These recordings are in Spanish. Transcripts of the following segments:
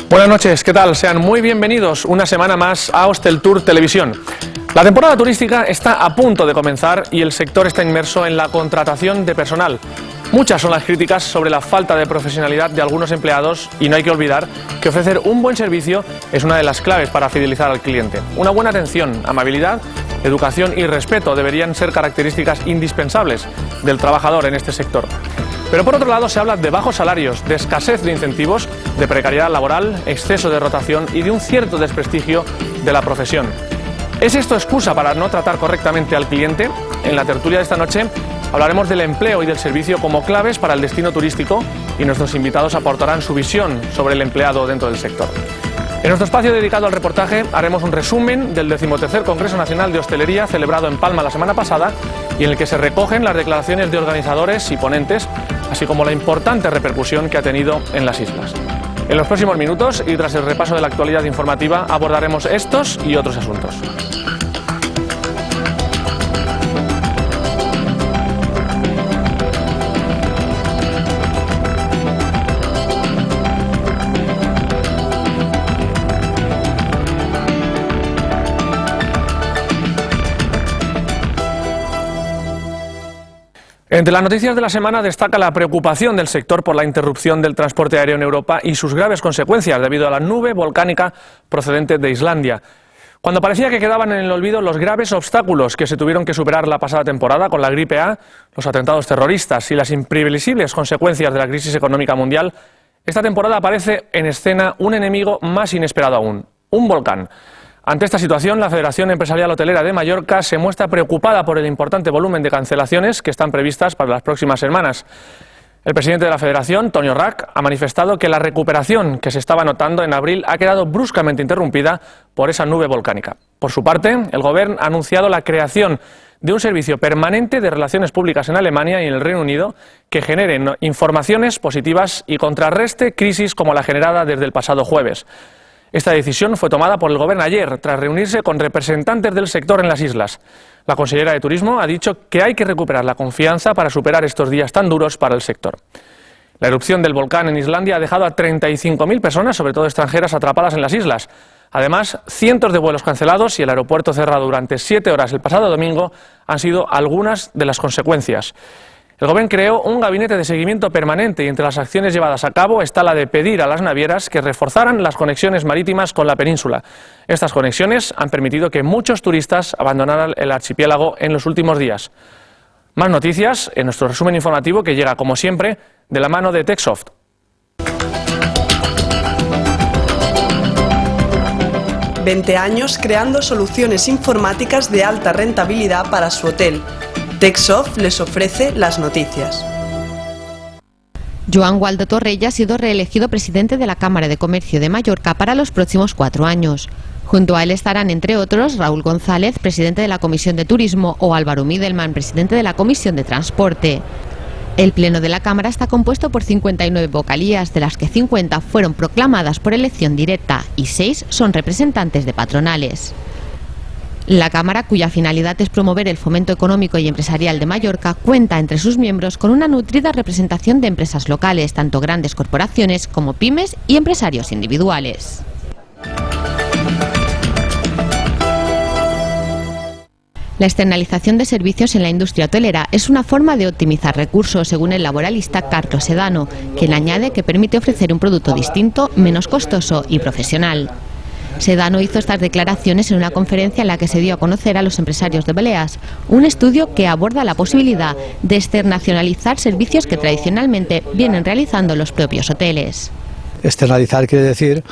Buenas noches, ¿qué tal? Sean muy bienvenidos una semana más a Hostel Tour Televisión. La temporada turística está a punto de comenzar y el sector está inmerso en la contratación de personal. Muchas son las críticas sobre la falta de profesionalidad de algunos empleados y no hay que olvidar que ofrecer un buen servicio es una de las claves para fidelizar al cliente. Una buena atención, amabilidad, educación y respeto deberían ser características indispensables del trabajador en este sector. Pero por otro lado se habla de bajos salarios, de escasez de incentivos, de precariedad laboral, exceso de rotación y de un cierto desprestigio de la profesión. ¿Es esto excusa para no tratar correctamente al cliente? En la tertulia de esta noche hablaremos del empleo y del servicio como claves para el destino turístico y nuestros invitados aportarán su visión sobre el empleado dentro del sector. En nuestro espacio dedicado al reportaje haremos un resumen del 13º Congreso Nacional de Hostelería celebrado en Palma la semana pasada y en el que se recogen las declaraciones de organizadores y ponentes, así como la importante repercusión que ha tenido en las islas. En los próximos minutos y tras el repaso de la actualidad informativa abordaremos estos y otros asuntos. Entre las noticias de la semana destaca la preocupación del sector por la interrupción del transporte aéreo en Europa y sus graves consecuencias debido a la nube volcánica procedente de Islandia. Cuando parecía que quedaban en el olvido los graves obstáculos que se tuvieron que superar la pasada temporada con la gripe A, los atentados terroristas y las imprevisibles consecuencias de la crisis económica mundial, esta temporada aparece en escena un enemigo más inesperado aún, un volcán. Ante esta situación, la Federación Empresarial Hotelera de Mallorca se muestra preocupada por el importante volumen de cancelaciones que están previstas para las próximas semanas. El presidente de la Federación, Tonio Rack, ha manifestado que la recuperación que se estaba notando en abril ha quedado bruscamente interrumpida por esa nube volcánica. Por su parte, el Gobierno ha anunciado la creación de un servicio permanente de relaciones públicas en Alemania y en el Reino Unido que genere informaciones positivas y contrarreste crisis como la generada desde el pasado jueves. Esta decisión fue tomada por el Gobierno ayer, tras reunirse con representantes del sector en las islas. La consellera de Turismo ha dicho que hay que recuperar la confianza para superar estos días tan duros para el sector. La erupción del volcán en Islandia ha dejado a 35.000 personas, sobre todo extranjeras, atrapadas en las islas. Además, cientos de vuelos cancelados y el aeropuerto cerrado durante 7 horas el pasado domingo han sido algunas de las consecuencias. El Gobierno creó un gabinete de seguimiento permanente y entre las acciones llevadas a cabo está la de pedir a las navieras que reforzaran las conexiones marítimas con la península. Estas conexiones han permitido que muchos turistas abandonaran el archipiélago en los últimos días. Más noticias en nuestro resumen informativo que llega, como siempre, de la mano de Techsoft. «20 años creando soluciones informáticas de alta rentabilidad para su hotel. Techsoft les ofrece las noticias». Joan Gualdo Torrella ha sido reelegido presidente de la Cámara de Comercio de Mallorca para los próximos 4 años. Junto a él estarán, entre otros, Raúl González, presidente de la Comisión de Turismo, o Álvaro Midelman, presidente de la Comisión de Transporte. El Pleno de la Cámara está compuesto por 59 vocalías, de las que 50 fueron proclamadas por elección directa y 6 son representantes de patronales. La Cámara, cuya finalidad es promover el fomento económico y empresarial de Mallorca, cuenta entre sus miembros con una nutrida representación de empresas locales, tanto grandes corporaciones como pymes y empresarios individuales. La externalización de servicios en la industria hotelera es una forma de optimizar recursos, según el laboralista Carlos Sedano, quien añade que permite ofrecer un producto distinto, menos costoso y profesional. Sedano hizo estas declaraciones en una conferencia en la que se dio a conocer a los empresarios de Baleas un estudio que aborda la posibilidad de externalizar servicios que tradicionalmente vienen realizando los propios hoteles. Externalizar quiere decir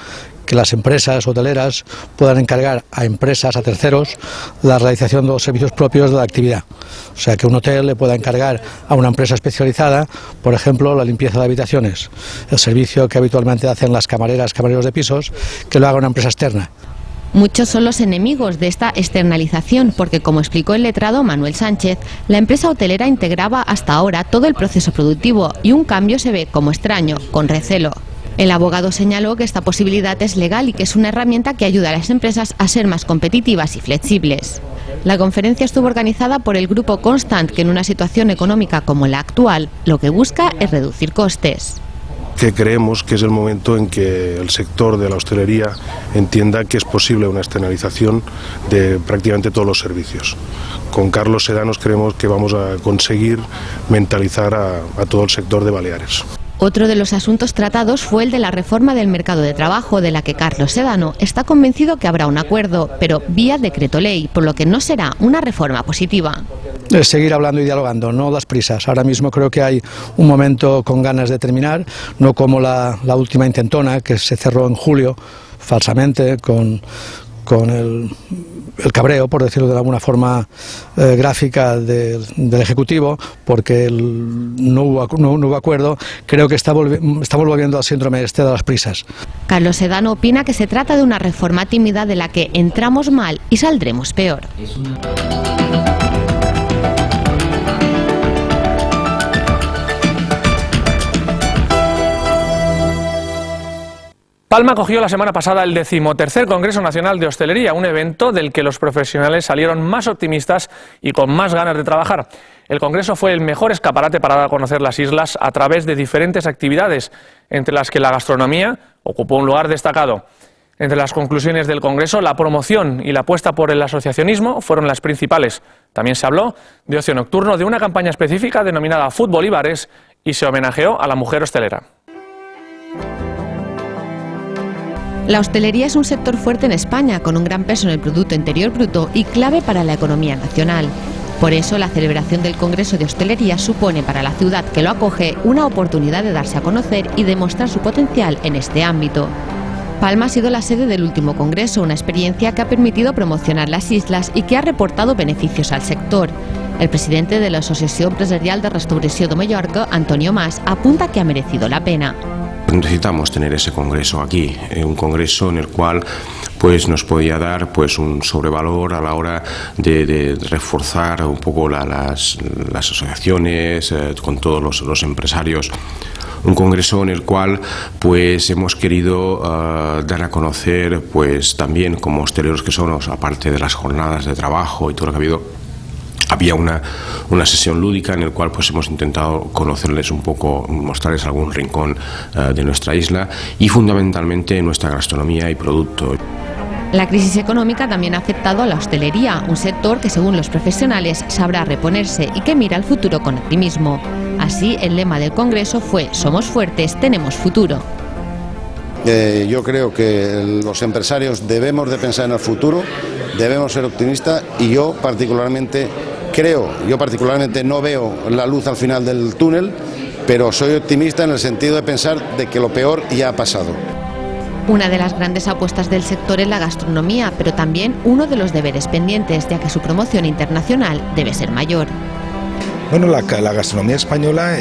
que las empresas hoteleras puedan encargar a empresas, a terceros, la realización de los servicios propios de la actividad. O sea, que un hotel le pueda encargar a una empresa especializada, por ejemplo, la limpieza de habitaciones, el servicio que habitualmente hacen las camareras, camareros de pisos, que lo haga una empresa externa. Muchos son los enemigos de esta externalización porque, como explicó el letrado Manuel Sánchez, la empresa hotelera integraba hasta ahora todo el proceso productivo y un cambio se ve como extraño, con recelo. El abogado señaló que esta posibilidad es legal y que es una herramienta que ayuda a las empresas a ser más competitivas y flexibles. La conferencia estuvo organizada por el grupo Constant, que en una situación económica como la actual, lo que busca es reducir costes. que creemos que es el momento en que el sector de la hostelería entienda que es posible una externalización de prácticamente todos los servicios. Con Carlos Sedanos creemos que vamos a conseguir mentalizar a todo el sector de Baleares. Otro de los asuntos tratados fue el de la reforma del mercado de trabajo, de la que Carlos Sedano está convencido que habrá un acuerdo, pero vía decreto ley, por lo que no será una reforma positiva. Seguir hablando y dialogando, no las prisas. Ahora mismo creo que hay un momento con ganas de terminar, no como la última intentona que se cerró en julio, falsamente, con el cabreo, por decirlo de alguna forma gráfica, del Ejecutivo, porque no hubo acuerdo. Creo que estamos volviendo al síndrome de las prisas. Carlos Sedano opina que se trata de una reforma tímida de la que entramos mal y saldremos peor. Palma acogió la semana pasada el 13º Congreso Nacional de Hostelería, un evento del que los profesionales salieron más optimistas y con más ganas de trabajar. El Congreso fue el mejor escaparate para dar a conocer las islas a través de diferentes actividades, entre las que la gastronomía ocupó un lugar destacado. Entre las conclusiones del Congreso, la promoción y la apuesta por el asociacionismo fueron las principales. También se habló de ocio nocturno, de una campaña específica denominada Fútbol y Bares, y se homenajeó a la mujer hostelera. La hostelería es un sector fuerte en España, con un gran peso en el Producto Interior Bruto y clave para la economía nacional. Por eso, la celebración del Congreso de Hostelería supone para la ciudad que lo acoge una oportunidad de darse a conocer y demostrar su potencial en este ámbito. Palma ha sido la sede del último congreso, una experiencia que ha permitido promocionar las islas y que ha reportado beneficios al sector. El presidente de la Asociación Empresarial de Restauració de Mallorca, Antonio Mas, apunta que ha merecido la pena. Necesitamos tener ese congreso aquí, un congreso en el cual pues nos podía dar pues un sobrevalor a la hora de reforzar un poco las asociaciones con todos los empresarios. Un congreso en el cual pues hemos querido dar a conocer pues también como hosteleros que somos, aparte de las jornadas de trabajo y todo lo que ha habido. Había una sesión lúdica en la cual pues hemos intentado conocerles un poco, mostrarles algún rincón de nuestra isla y fundamentalmente nuestra gastronomía y producto. La crisis económica también ha afectado a la hostelería, un sector que según los profesionales sabrá reponerse y que mira al futuro con optimismo. Así, el lema del Congreso fue «Somos fuertes, tenemos futuro». Yo creo que los empresarios debemos de pensar en el futuro, debemos ser optimistas y yo particularmente no veo la luz al final del túnel, pero soy optimista en el sentido de pensar de que lo peor ya ha pasado. Una de las grandes apuestas del sector es la gastronomía, pero también uno de los deberes pendientes, ya que su promoción internacional debe ser mayor. Bueno, la gastronomía española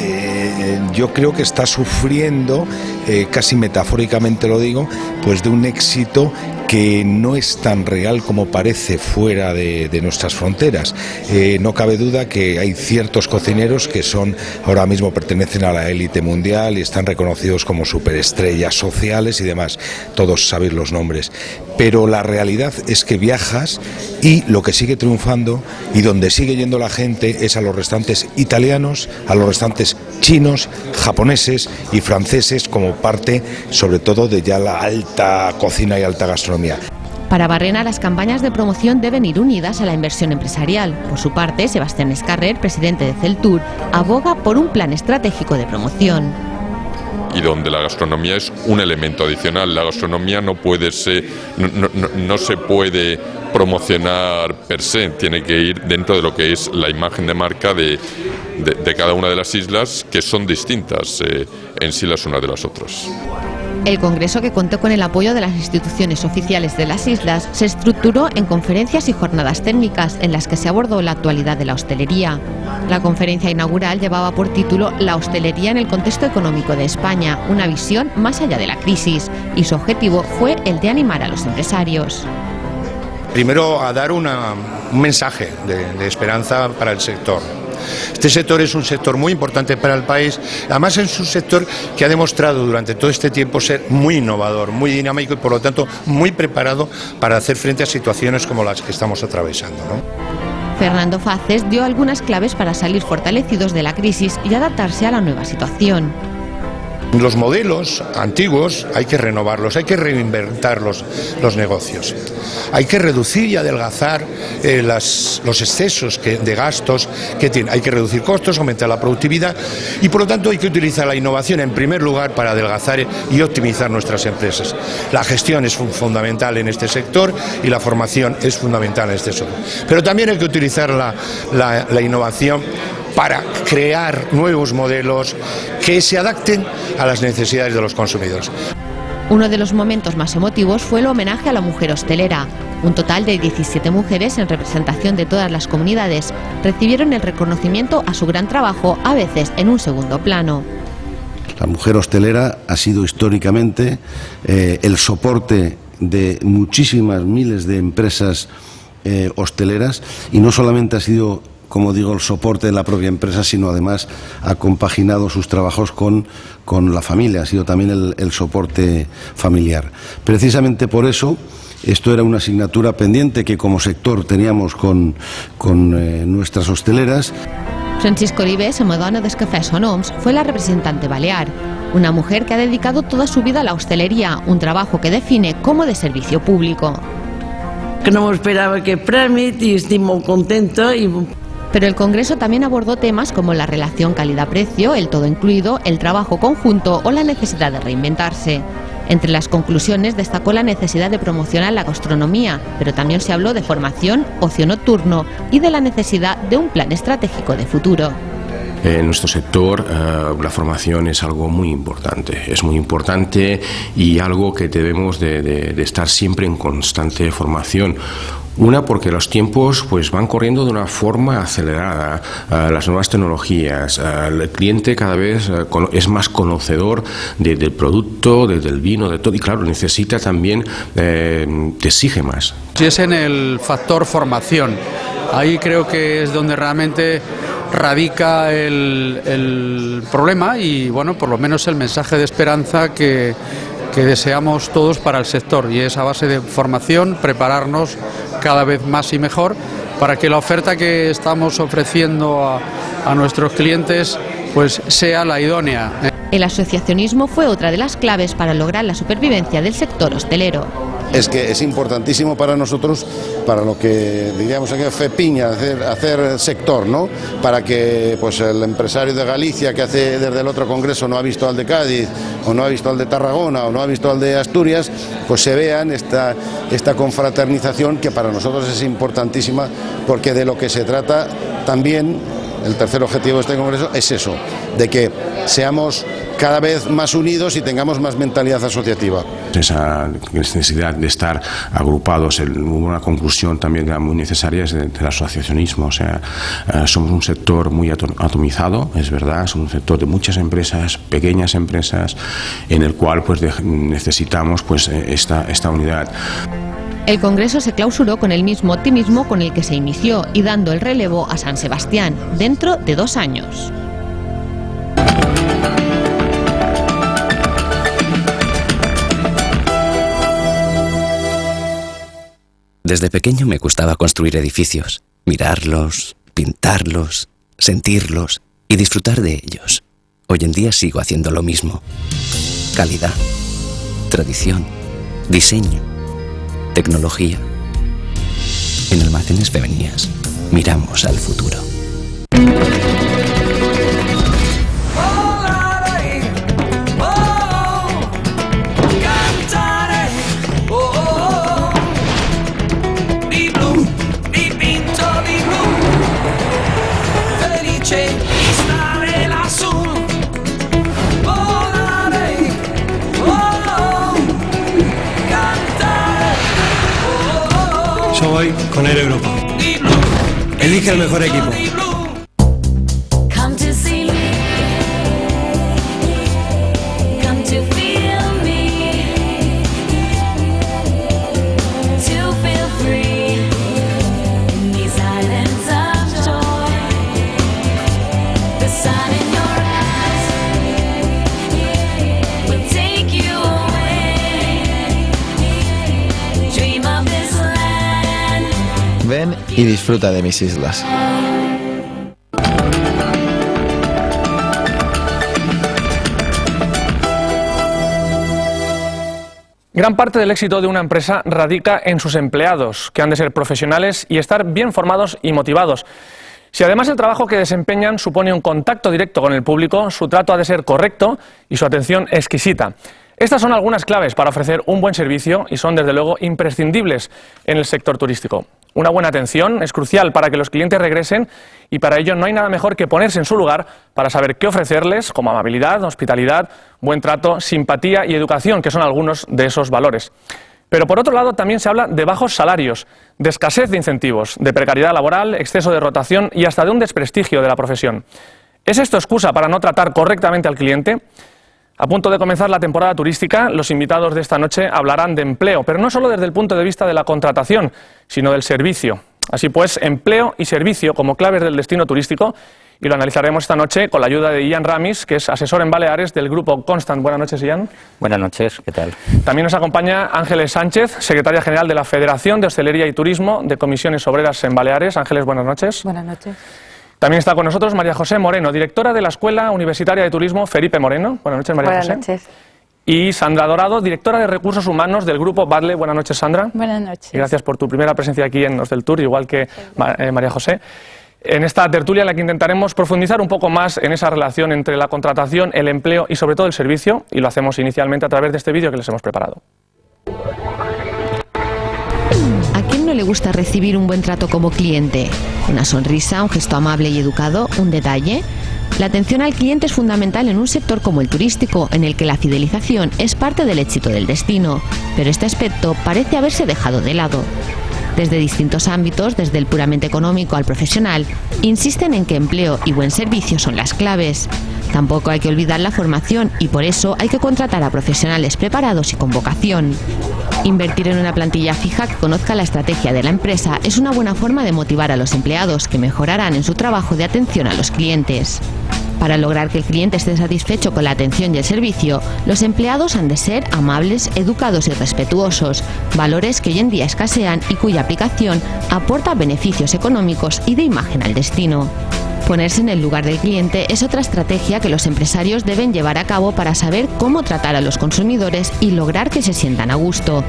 yo creo que está sufriendo, casi metafóricamente lo digo, pues de un éxito que no es tan real como parece fuera de nuestras fronteras. No cabe duda que hay ciertos cocineros que ahora mismo pertenecen a la élite mundial y están reconocidos como superestrellas sociales y demás, todos sabéis los nombres, pero la realidad es que viajas y lo que sigue triunfando y donde sigue yendo la gente es a los restaurantes italianos, a los restaurantes chinos, japoneses y franceses como parte sobre todo de ya la alta cocina y alta gastronomía. Para Barrena, las campañas de promoción deben ir unidas a la inversión empresarial. Por su parte, Sebastián Escarrer, presidente de Celtur, aboga por un plan estratégico de promoción. Y donde la gastronomía es un elemento adicional. La gastronomía no se puede promocionar per se, tiene que ir dentro de lo que es la imagen de marca de cada una de las islas, que son distintas en sí las unas de las otras. El Congreso, que contó con el apoyo de las instituciones oficiales de las islas, se estructuró en conferencias y jornadas técnicas en las que se abordó la actualidad de la hostelería. La conferencia inaugural llevaba por título «La hostelería en el contexto económico de España, una visión más allá de la crisis», y su objetivo fue el de animar a los empresarios. Primero, a dar un mensaje de esperanza para el sector. Este sector es un sector muy importante para el país, además es un sector que ha demostrado durante todo este tiempo ser muy innovador, muy dinámico y por lo tanto muy preparado para hacer frente a situaciones como las que estamos atravesando, ¿no? Fernando Faces dio algunas claves para salir fortalecidos de la crisis y adaptarse a la nueva situación. Los modelos antiguos hay que renovarlos, hay que reinventar los negocios. Hay que reducir y adelgazar los excesos de gastos que tienen. Hay que reducir costos, aumentar la productividad y por lo tanto hay que utilizar la innovación en primer lugar para adelgazar y optimizar nuestras empresas. La gestión es fundamental en este sector y la formación es fundamental en este sector. Pero también hay que utilizar la innovación para crear nuevos modelos que se adapten a las necesidades de los consumidores. Uno de los momentos más emotivos fue el homenaje a la mujer hostelera. Un total de 17 mujeres en representación de todas las comunidades recibieron el reconocimiento a su gran trabajo, a veces en un segundo plano. La mujer hostelera ha sido históricamente el soporte de muchísimas miles de empresas hosteleras y no solamente ha sido, como digo, el soporte de la propia empresa, sino además ha compaginado sus trabajos con la familia, ha sido también el soporte familiar. Precisamente por eso, esto era una asignatura pendiente que como sector teníamos con nuestras hosteleras. Francisco Ribes, Madonna dels Cafès Sonoms, fue la representante balear, una mujer que ha dedicado toda su vida a la hostelería, un trabajo que define como de servicio público. Que no me esperaba aquest premi i estic molt contenta. Pero el Congreso también abordó temas como la relación calidad-precio, el todo incluido, el trabajo conjunto o la necesidad de reinventarse. Entre las conclusiones destacó la necesidad de promocionar la gastronomía, pero también se habló de formación, ocio nocturno y de la necesidad de un plan estratégico de futuro. En nuestro sector la formación es algo muy importante, y algo que debemos de estar siempre en constante formación. Una, porque los tiempos pues van corriendo de una forma acelerada, las nuevas tecnologías, el cliente cada vez es más conocedor del producto, del vino, de todo, y claro, necesita también, te exige más. Si es en el factor formación, ahí creo que es donde realmente radica el problema y bueno, por lo menos el mensaje de esperanza que deseamos todos para el sector, y es a base de formación, prepararnos cada vez más y mejor para que la oferta que estamos ofreciendo a nuestros clientes pues sea la idónea. El asociacionismo fue otra de las claves para lograr la supervivencia del sector hostelero. Es que es importantísimo para nosotros, para lo que diríamos aquí, FEPIña, hacer sector, ¿no? Para que pues el empresario de Galicia que hace desde el otro congreso no ha visto al de Cádiz, o no ha visto al de Tarragona, o no ha visto al de Asturias, pues se vean esta confraternización que para nosotros es importantísima, porque de lo que se trata también, el tercer objetivo de este congreso es eso, de que seamos cada vez más unidos y tengamos más mentalidad asociativa. Esa necesidad de estar agrupados, una conclusión también muy necesaria es del asociacionismo. O sea, somos un sector muy atomizado, es verdad, somos un sector de muchas empresas, pequeñas empresas, en el cual pues necesitamos pues esta unidad. El Congreso se clausuró con el mismo optimismo con el que se inició y dando el relevo a San Sebastián dentro de 2 años. Desde pequeño me gustaba construir edificios, mirarlos, pintarlos, sentirlos y disfrutar de ellos. Hoy en día sigo haciendo lo mismo. Calidad, tradición, diseño, tecnología. En Almacenes Fevenías, miramos al futuro. Yo voy con Air Europa. Elige el mejor equipo. Ven y disfruta de mis islas. Gran parte del éxito de una empresa radica en sus empleados, que han de ser profesionales y estar bien formados y motivados. Si además el trabajo que desempeñan supone un contacto directo con el público, su trato ha de ser correcto y su atención exquisita. Estas son algunas claves para ofrecer un buen servicio y son desde luego imprescindibles en el sector turístico. Una buena atención es crucial para que los clientes regresen y para ello no hay nada mejor que ponerse en su lugar para saber qué ofrecerles, como amabilidad, hospitalidad, buen trato, simpatía y educación, que son algunos de esos valores. Pero por otro lado también se habla de bajos salarios, de escasez de incentivos, de precariedad laboral, exceso de rotación y hasta de un desprestigio de la profesión. ¿Es esto excusa para no tratar correctamente al cliente? A punto de comenzar la temporada turística, los invitados de esta noche hablarán de empleo, pero no solo desde el punto de vista de la contratación, sino del servicio. Así pues, empleo y servicio como claves del destino turístico, y lo analizaremos esta noche con la ayuda de Ian Ramis, que es asesor en Baleares del grupo Constant. Buenas noches, Ian. Buenas noches, ¿qué tal? También nos acompaña Ángeles Sánchez, secretaria general de la Federación de Hostelería y Turismo de Comisiones Obreras en Baleares. Ángeles, buenas noches. Buenas noches. También está con nosotros María José Moreno, directora de la Escuela Universitaria de Turismo Felipe Moreno. Buenas noches, María José. Buenas noches. Y Sandra Dorado, directora de Recursos Humanos del Grupo Badle. Buenas noches, Sandra. Buenas noches. Y gracias por tu primera presencia aquí en Hostel Tour, igual que María José. En esta tertulia en la que intentaremos profundizar un poco más en esa relación entre la contratación, el empleo y sobre todo el servicio, y lo hacemos inicialmente a través de este vídeo que les hemos preparado. ¿A quién no le gusta recibir un buen trato como cliente? ¿Una sonrisa, un gesto amable y educado, un detalle? La atención al cliente es fundamental en un sector como el turístico, en el que la fidelización es parte del éxito del destino, pero este aspecto parece haberse dejado de lado. Desde distintos ámbitos, desde el puramente económico al profesional, insisten en que empleo y buen servicio son las claves. Tampoco hay que olvidar la formación y por eso hay que contratar a profesionales preparados y con vocación. Invertir en una plantilla fija que conozca la estrategia de la empresa es una buena forma de motivar a los empleados que mejorarán en su trabajo de atención a los clientes. Para lograr que el cliente esté satisfecho con la atención y el servicio, los empleados han de ser amables, educados y respetuosos, valores que hoy en día escasean y cuya aplicación aporta beneficios económicos y de imagen al destino. Ponerse en el lugar del cliente es otra estrategia que los empresarios deben llevar a cabo para saber cómo tratar a los consumidores y lograr que se sientan a gusto.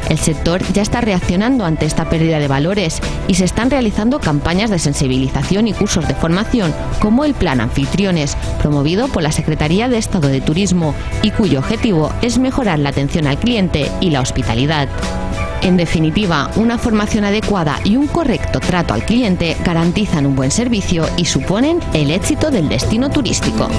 El sector ya está reaccionando ante esta pérdida de valores y se están realizando campañas de sensibilización y cursos de formación como el Plan Anfitriones, promovido por la Secretaría de Estado de Turismo y cuyo objetivo es mejorar la atención al cliente y la hospitalidad. En definitiva, una formación adecuada y un correcto trato al cliente garantizan un buen servicio y suponen el éxito del destino turístico.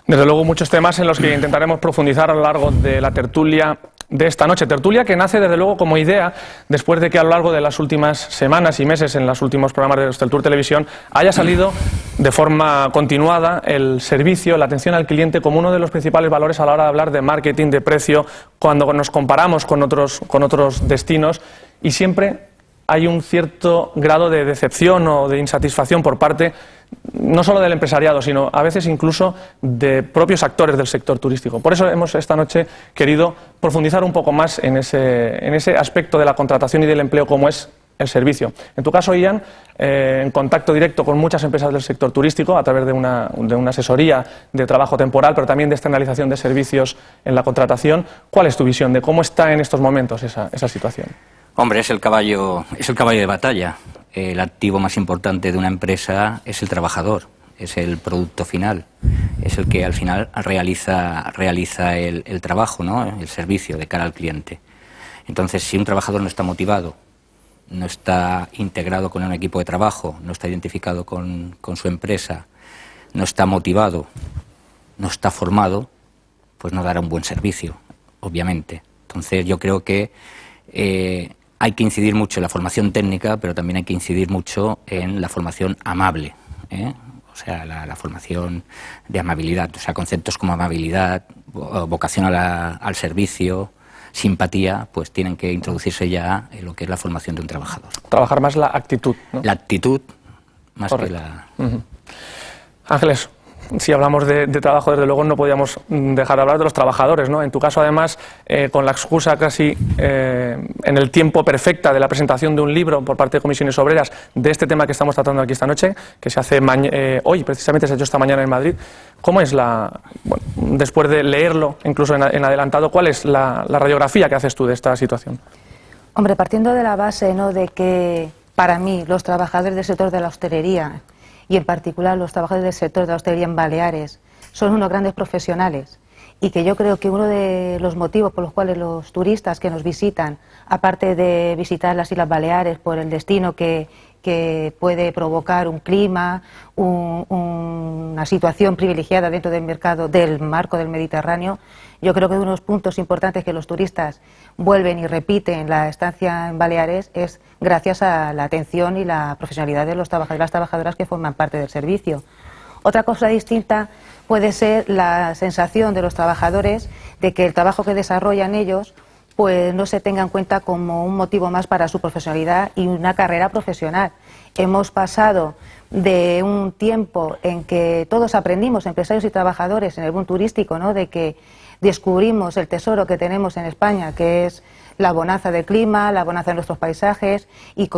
Desde luego muchos temas en los que intentaremos profundizar a lo largo de la tertulia de esta noche. Tertulia que nace desde luego como idea después de que a lo largo de las últimas semanas y meses en los últimos programas de Hostel Tour Televisión haya salido de forma continuada el servicio, la atención al cliente como uno de los principales valores a la hora de hablar de marketing, de precio, cuando nos comparamos con otros destinos, y siempre hay un cierto grado de decepción o de insatisfacción por parte no solo del empresariado, sino a veces incluso de propios actores del sector turístico. Por eso hemos esta noche querido profundizar un poco más en ese aspecto de la contratación y del empleo como es el servicio. En tu caso, Ian, en contacto directo con muchas empresas del sector turístico a través de una asesoría de trabajo temporal, pero también de externalización de servicios en la contratación. ¿Cuál es tu visión de cómo está en estos momentos esa situación? Hombre, es el caballo de batalla. El activo más importante de una empresa es el trabajador, es el producto final, es el que al final realiza el trabajo, ¿no? El servicio de cara al cliente. Entonces, si un trabajador no está motivado, no está integrado con un equipo de trabajo, no está identificado con su empresa, no está motivado, no está formado, pues no dará un buen servicio, obviamente. Entonces, yo creo que hay que incidir mucho en la formación técnica, pero también hay que incidir mucho en la formación amable, o sea, la formación de amabilidad, o sea, conceptos como amabilidad, vocación al servicio, simpatía, pues tienen que introducirse ya en lo que es la formación de un trabajador. Trabajar más la actitud, ¿no? La actitud más correcto. que la... Ángeles, si hablamos de trabajo, desde luego no podíamos dejar de hablar de los trabajadores, ¿no? En tu caso, además, con la excusa casi en el tiempo perfecta de la presentación de un libro por parte de Comisiones Obreras de este tema que estamos tratando aquí esta noche, que se hace hoy, precisamente se ha hecho esta mañana en Madrid. ¿Cómo es después de leerlo, incluso en adelantado, cuál es la radiografía que haces tú de esta situación? Hombre, partiendo de la base, ¿no?, de que para mí los trabajadores del sector de la hostelería y en particular los trabajadores del sector de la hostelería en Baleares son unos grandes profesionales y que yo creo que uno de los motivos por los cuales los turistas que nos visitan, aparte de visitar las Islas Baleares por el destino que puede provocar un clima, una situación privilegiada dentro del marco del Mediterráneo, yo creo que uno de los puntos importantes que los turistas vuelven y repiten la estancia en Baleares es gracias a la atención y la profesionalidad de los trabajadores y las trabajadoras que forman parte del servicio. Otra cosa distinta puede ser la sensación de los trabajadores de que el trabajo que desarrollan ellos pues no se tenga en cuenta como un motivo más para su profesionalidad y una carrera profesional. Hemos pasado de un tiempo en que todos aprendimos, empresarios y trabajadores, en el boom turístico, ¿no?, de que descubrimos el tesoro que tenemos en España, que es la bonanza del clima, la bonanza de nuestros paisajes y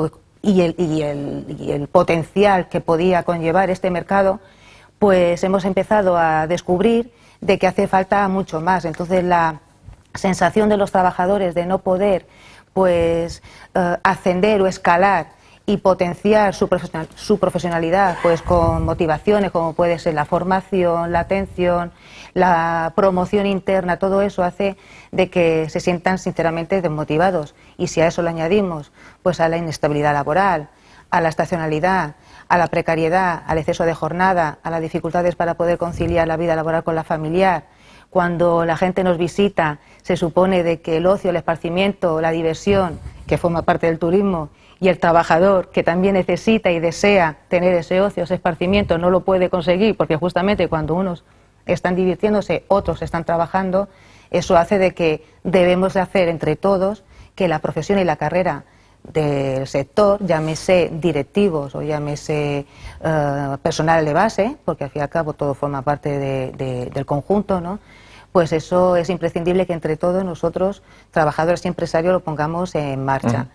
el potencial que podía conllevar este mercado, pues hemos empezado a descubrir de que hace falta mucho más. Entonces la sensación de los trabajadores de no poder ascender o escalar y potenciar su profesionalidad pues con motivaciones como puede ser la formación, la atención, la promoción interna, todo eso hace de que se sientan sinceramente desmotivados. Y si a eso le añadimos pues a la inestabilidad laboral, a la estacionalidad, a la precariedad, al exceso de jornada, a las dificultades para poder conciliar la vida laboral con la familiar, cuando la gente nos visita se supone de que el ocio, el esparcimiento, la diversión, que forma parte del turismo, y el trabajador, que también necesita y desea tener ese ocio, ese esparcimiento, no lo puede conseguir, porque justamente cuando unos están divirtiéndose, otros están trabajando, eso hace de que debemos de hacer entre todos que la profesión y la carrera del sector, llámese directivos o llámese personal de base, porque al fin y al cabo todo forma parte del conjunto, ¿no?, pues eso es imprescindible que entre todos nosotros, trabajadores y empresarios, lo pongamos en marcha.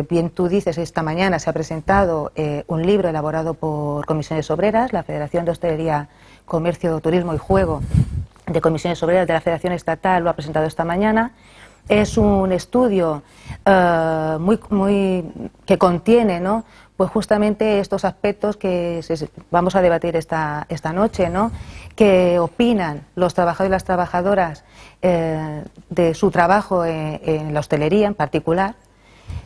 Bien tú dices, esta mañana se ha presentado un libro elaborado por Comisiones Obreras, la Federación de Hostelería, Comercio, Turismo y Juego de Comisiones Obreras de la Federación Estatal lo ha presentado esta mañana. Es un estudio que contiene, ¿no?, pues justamente estos aspectos que vamos a debatir esta noche, ¿no?, que opinan los trabajadores y las trabajadoras de su trabajo en la hostelería en particular.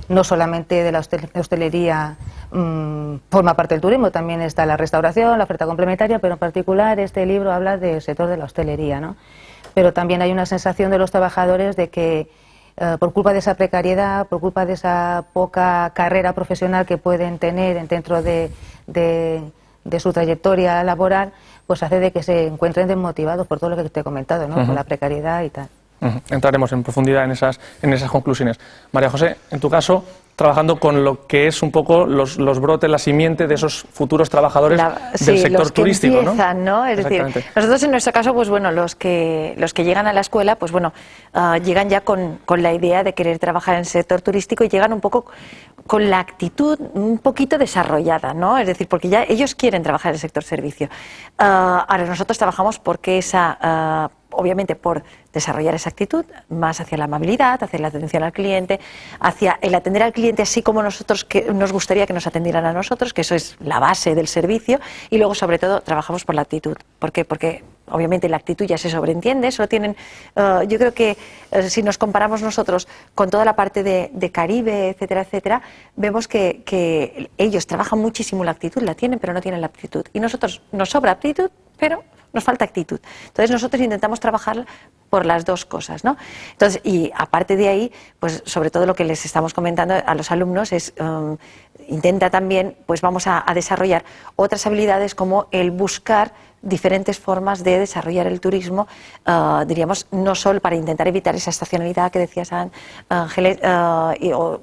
No solamente de la hostelería forma parte del turismo, también está la restauración, la oferta complementaria, pero en particular este libro habla del sector de la hostelería, ¿no? Pero también hay una sensación de los trabajadores de que por culpa de esa precariedad, por culpa de esa poca carrera profesional que pueden tener dentro de su trayectoria laboral, pues hace de que se encuentren desmotivados por todo lo que te he comentado, ¿no?, por la precariedad y tal. Entraremos en profundidad en esas conclusiones. María José, en tu caso, trabajando con lo que es un poco los brotes, la simiente de esos futuros trabajadores del sector los que turístico, empiezan, ¿no? Es decir, nosotros en nuestro caso, pues bueno, los que llegan a la escuela, pues bueno, llegan ya con la idea de querer trabajar en el sector turístico y llegan un poco con la actitud un poquito desarrollada, ¿no? Es decir, porque ya ellos quieren trabajar en el sector servicio. Ahora nosotros trabajamos porque obviamente por desarrollar esa actitud más hacia la amabilidad, hacia la atención al cliente, hacia el atender al cliente así como nosotros nos gustaría que nos atendieran a nosotros, que eso es la base del servicio, y luego sobre todo trabajamos por la actitud. ¿Por qué? Porque obviamente la actitud ya se sobreentiende, eso tienen, yo creo que si nos comparamos nosotros con toda la parte de Caribe, etcétera, etcétera, vemos que ellos trabajan muchísimo la actitud, la tienen pero no tienen la aptitud, y nosotros nos sobra aptitud pero nos falta actitud. Entonces nosotros intentamos trabajar por las dos cosas, ¿no? Entonces, y aparte de ahí, pues sobre todo lo que les estamos comentando a los alumnos es intenta también, pues vamos a desarrollar otras habilidades como el buscar diferentes formas de desarrollar el turismo, diríamos, no solo para intentar evitar esa estacionalidad que decías, Ángeles, o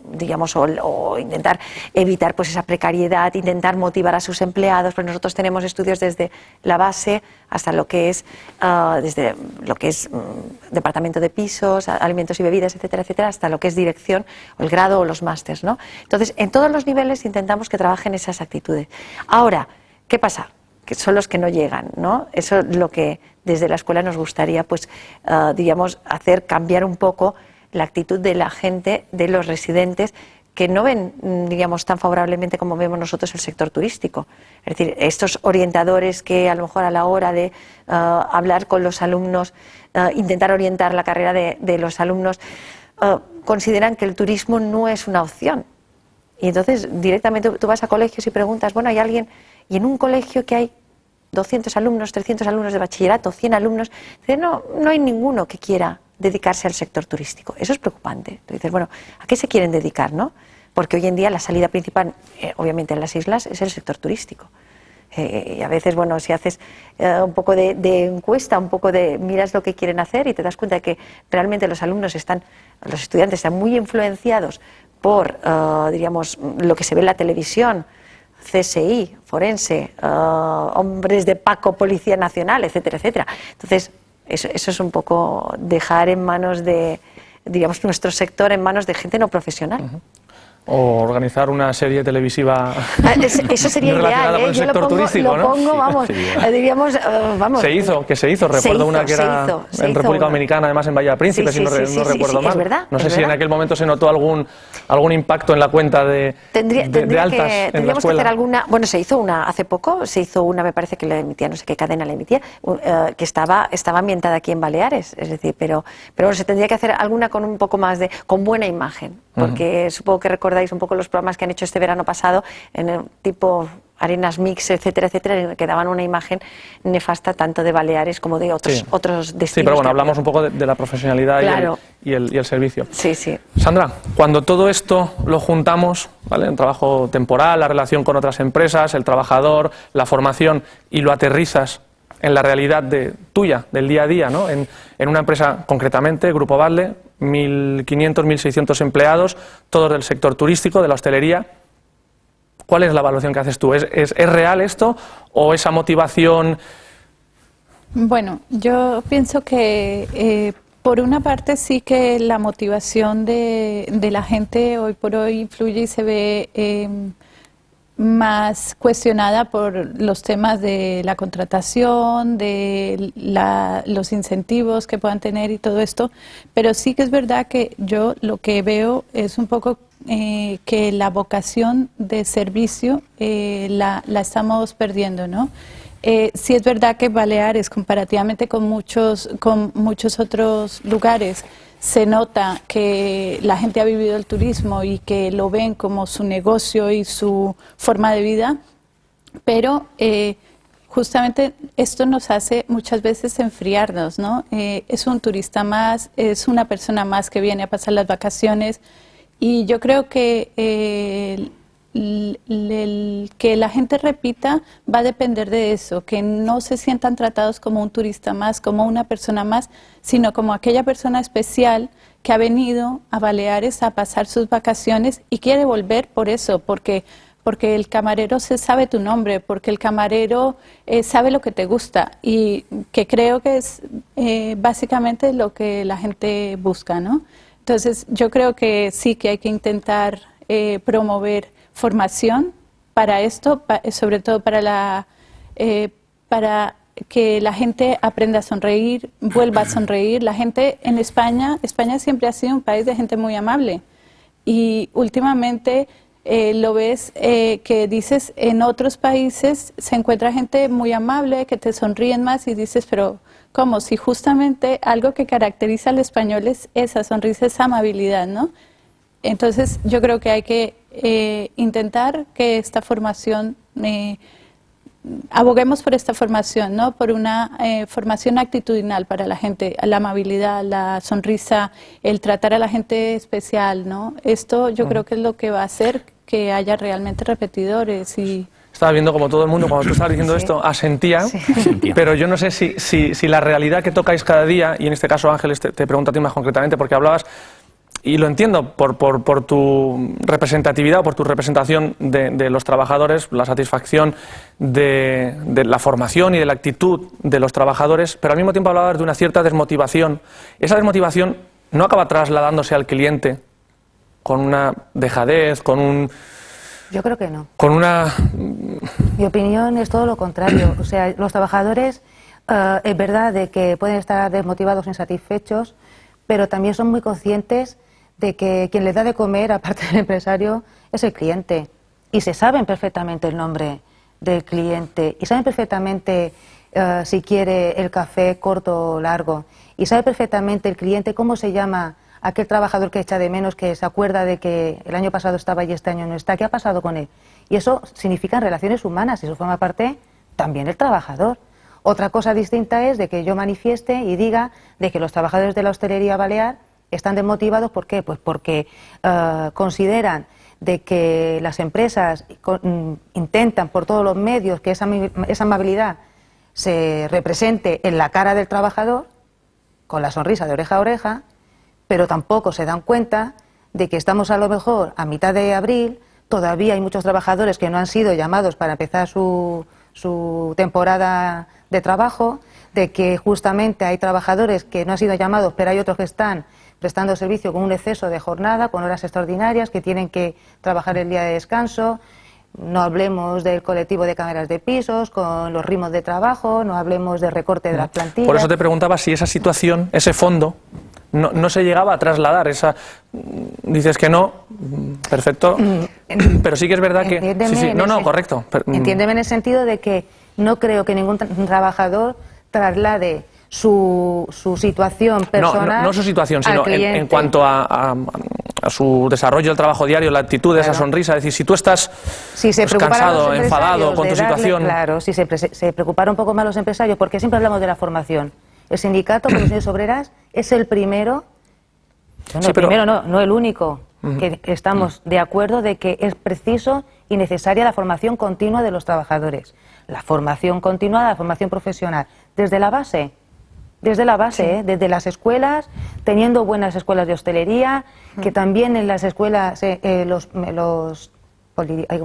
intentar evitar pues esa precariedad, intentar motivar a sus empleados, porque nosotros tenemos estudios desde la base hasta lo que es departamento de pisos, alimentos y bebidas, etcétera, etcétera, hasta lo que es dirección, o el grado o los másters, ¿no? Entonces, en todos los niveles intentamos que trabajen esas actitudes. Ahora, ¿qué pasa? Que son los que no llegan, ¿no? Eso es lo que desde la escuela nos gustaría, pues, hacer cambiar un poco la actitud de la gente, de los residentes, que no ven, digamos, tan favorablemente como vemos nosotros el sector turístico. Es decir, estos orientadores que a lo mejor a la hora de hablar con los alumnos, intentar orientar la carrera de los alumnos, consideran que el turismo no es una opción. Y entonces directamente tú vas a colegios y preguntas, bueno, hay alguien, y en un colegio que hay 200 alumnos, 300 alumnos de bachillerato, 100 alumnos, no hay ninguno que quiera dedicarse al sector turístico. Eso es preocupante. Tú dices, bueno, ¿a qué se quieren dedicar, no? Porque hoy en día la salida principal, obviamente en las islas, es el sector turístico. Y a veces, bueno, si haces un poco de encuesta, un poco de miras lo que quieren hacer y te das cuenta de que realmente los estudiantes están muy influenciados por, diríamos, lo que se ve en la televisión, CSI, forense, hombres de Paco, Policía Nacional, etcétera, etcétera. Entonces, eso es un poco dejar en manos de, diríamos, nuestro sector en manos de gente no profesional. O organizar una serie televisiva eso sería relacionada ideal, con el sector turístico, ¿no? Vamos, diríamos, vamos. Se hizo, recuerdo una que era en República Dominicana, además en Bahía de Príncipe, si no recuerdo mal. Es verdad, no sé si en aquel momento se notó algún impacto en la cuenta de altas en la tendríamos que escuela. hacer alguna, bueno, se hizo una hace poco, me parece que la emitía, no sé qué cadena la emitía, que estaba ambientada aquí en Baleares, es decir, pero bueno, se tendría que hacer alguna con un poco más con buena imagen, porque supongo que recordáis un poco los programas que han hecho este verano pasado en el tipo Arenas Mix, etcétera, etcétera, que daban una imagen nefasta tanto de Baleares como de otros destinos. Sí, pero bueno, hablamos un poco de la profesionalidad, claro, y el servicio. Sí, sí. Sandra, cuando todo esto lo juntamos, ¿vale? El trabajo temporal, la relación con otras empresas, el trabajador, la formación, y lo aterrizas en la realidad tuya, del día a día, ¿no? En una empresa concretamente, Grupo Badle, 1.500, 1.600 empleados, todos del sector turístico, de la hostelería. ¿Cuál es la evaluación que haces tú? ¿Es real esto o esa motivación? Bueno, yo pienso que por una parte sí que la motivación de la gente hoy por hoy influye y se ve más cuestionada por los temas de la contratación, de los incentivos que puedan tener y todo esto, pero sí que es verdad que yo lo que veo es un poco que la vocación de servicio la estamos perdiendo, ¿no? Sí es verdad que Baleares, comparativamente con muchos otros lugares, se nota que la gente ha vivido el turismo y que lo ven como su negocio y su forma de vida, pero justamente esto nos hace muchas veces enfriarnos, ¿no? Es un turista más, es una persona más que viene a pasar las vacaciones, y yo creo que que la gente repita va a depender de eso, que no se sientan tratados como un turista más, como una persona más, sino como aquella persona especial que ha venido a Baleares a pasar sus vacaciones y quiere volver por eso, porque el camarero se sabe tu nombre, porque el camarero sabe lo que te gusta, y que creo que es básicamente lo que la gente busca, ¿no? Entonces yo creo que sí que hay que intentar promover formación para esto, sobre todo para que la gente aprenda a sonreír, vuelva a sonreír. La gente en España siempre ha sido un país de gente muy amable, y últimamente lo ves que dices en otros países se encuentra gente muy amable, que te sonríen más, y dices, pero ¿cómo? Si justamente algo que caracteriza al español es esa sonrisa, esa amabilidad, ¿no? Entonces yo creo que hay que intentar que esta formación aboguemos por esta formación, ¿no? Por una formación actitudinal para la gente, la amabilidad, la sonrisa, el tratar a la gente especial, ¿no? Esto yo creo que es lo que va a hacer que haya realmente repetidores y... Estaba viendo como todo el mundo, cuando tú estabas diciendo esto, asentía, pero yo no sé si la realidad que tocáis cada día, y en este caso Ángeles te pregunto a ti más concretamente, porque hablabas, y lo entiendo, por tu representatividad o por tu representación de los trabajadores, la satisfacción de la formación y de la actitud de los trabajadores, pero al mismo tiempo hablabas de una cierta desmotivación. Esa desmotivación no acaba trasladándose al cliente con una dejadez, con un... Yo creo que no. Con una... Mi opinión es todo lo contrario. O sea, los trabajadores, es verdad de que pueden estar desmotivados, insatisfechos, pero también son muy conscientes de que quien les da de comer, aparte del empresario, es el cliente. Y se saben perfectamente el nombre del cliente. Y saben perfectamente si quiere el café corto o largo. Y sabe perfectamente el cliente cómo se llama aquel trabajador que echa de menos, que se acuerda de que el año pasado estaba y este año no está. ¿Qué ha pasado con él? Y eso significan relaciones humanas, y eso forma parte también del trabajador. Otra cosa distinta es de que yo manifieste y diga de que los trabajadores de la hostelería balear están desmotivados. ¿Por qué? Pues porque consideran de que las empresas intentan por todos los medios que esa amabilidad se represente en la cara del trabajador, con la sonrisa de oreja a oreja, pero tampoco se dan cuenta de que estamos a lo mejor a mitad de abril, todavía hay muchos trabajadores que no han sido llamados para empezar su temporada de trabajo, de que justamente hay trabajadores que no han sido llamados, pero hay otros que están prestando servicio con un exceso de jornada, con horas extraordinarias, que tienen que trabajar el día de descanso. No hablemos del colectivo de cámaras de pisos, con los ritmos de trabajo, no hablemos de recorte de las plantillas. Por eso te preguntaba si esa situación, ese fondo, no se llegaba a trasladar. Dices que no, perfecto, pero sí que es verdad que... Sí, correcto. Entiéndeme en el sentido de que no creo que ningún trabajador traslade su situación personal. No su situación, sino en cuanto a su desarrollo del trabajo diario, la actitud, esa sonrisa. Es decir, si tú estás cansado, enfadado con tu situación... Claro, si se preocupara un poco más los empresarios, porque siempre hablamos de la formación. El sindicato, Comisiones Obreras, es el primero, no el único, que estamos de acuerdo de que es preciso y necesaria la formación continua de los trabajadores. La formación continuada, la formación profesional, desde la base, desde desde las escuelas, teniendo buenas escuelas de hostelería, que también en las escuelas, ¿cómo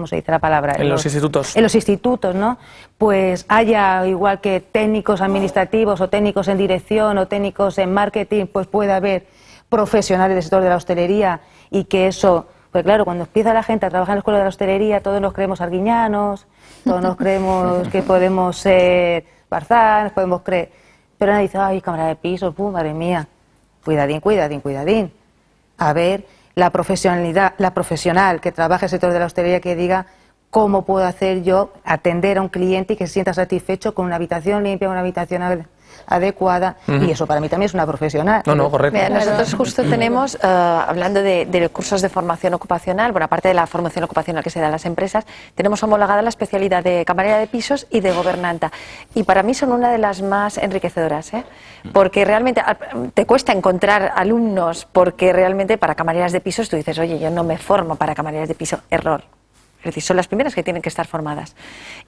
se dice la palabra? En los institutos. En los institutos, ¿no? Pues haya, igual que técnicos administrativos o técnicos en dirección o técnicos en marketing, pues puede haber profesionales del sector de la hostelería, y que eso, pues claro, cuando empieza la gente a trabajar en la escuela de la hostelería, todos nos creemos arguiñanos, todos nos creemos que podemos ser barzanes, podemos creer, pero nadie dice, ay, cámara de pisos, madre mía, cuidadín. A ver, la profesional que trabaja en el sector de la hostelería, que diga cómo puedo hacer yo atender a un cliente y que se sienta satisfecho con una habitación limpia, una habitación adecuada, y eso para mí también es una profesional. No, correcto. Mira, nosotros justo tenemos, hablando de cursos de formación ocupacional, bueno, aparte de la formación ocupacional que se da en las empresas, tenemos homologada la especialidad de camarera de pisos y de gobernanta, y para mí son una de las más enriquecedoras, porque realmente te cuesta encontrar alumnos, porque realmente para camareras de pisos tú dices, oye, yo no me formo para camareras de piso, error. Es decir, son las primeras que tienen que estar formadas.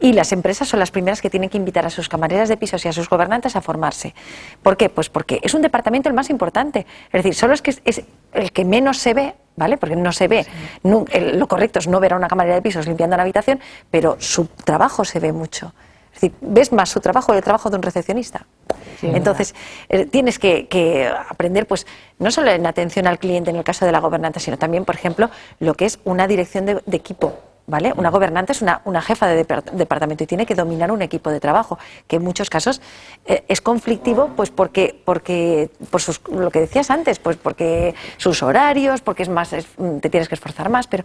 Y las empresas son las primeras que tienen que invitar a sus camareras de pisos y a sus gobernantes a formarse. ¿Por qué? Pues porque es un departamento el más importante. Es decir, solo es que es el que menos se ve, ¿vale? Porque no se ve. No, lo correcto es no ver a una camarera de pisos limpiando una habitación, pero su trabajo se ve mucho. Es decir, ves más su trabajo que el trabajo de un recepcionista. Sí, entonces, tienes que aprender, pues, no solo en atención al cliente en el caso de la gobernanta, sino también, por ejemplo, lo que es una dirección de equipo. ¿Vale? Una gobernante es una jefa de departamento y tiene que dominar un equipo de trabajo, que en muchos casos es conflictivo, pues porque lo que decías antes, pues porque sus horarios, porque te tienes que esforzar más, pero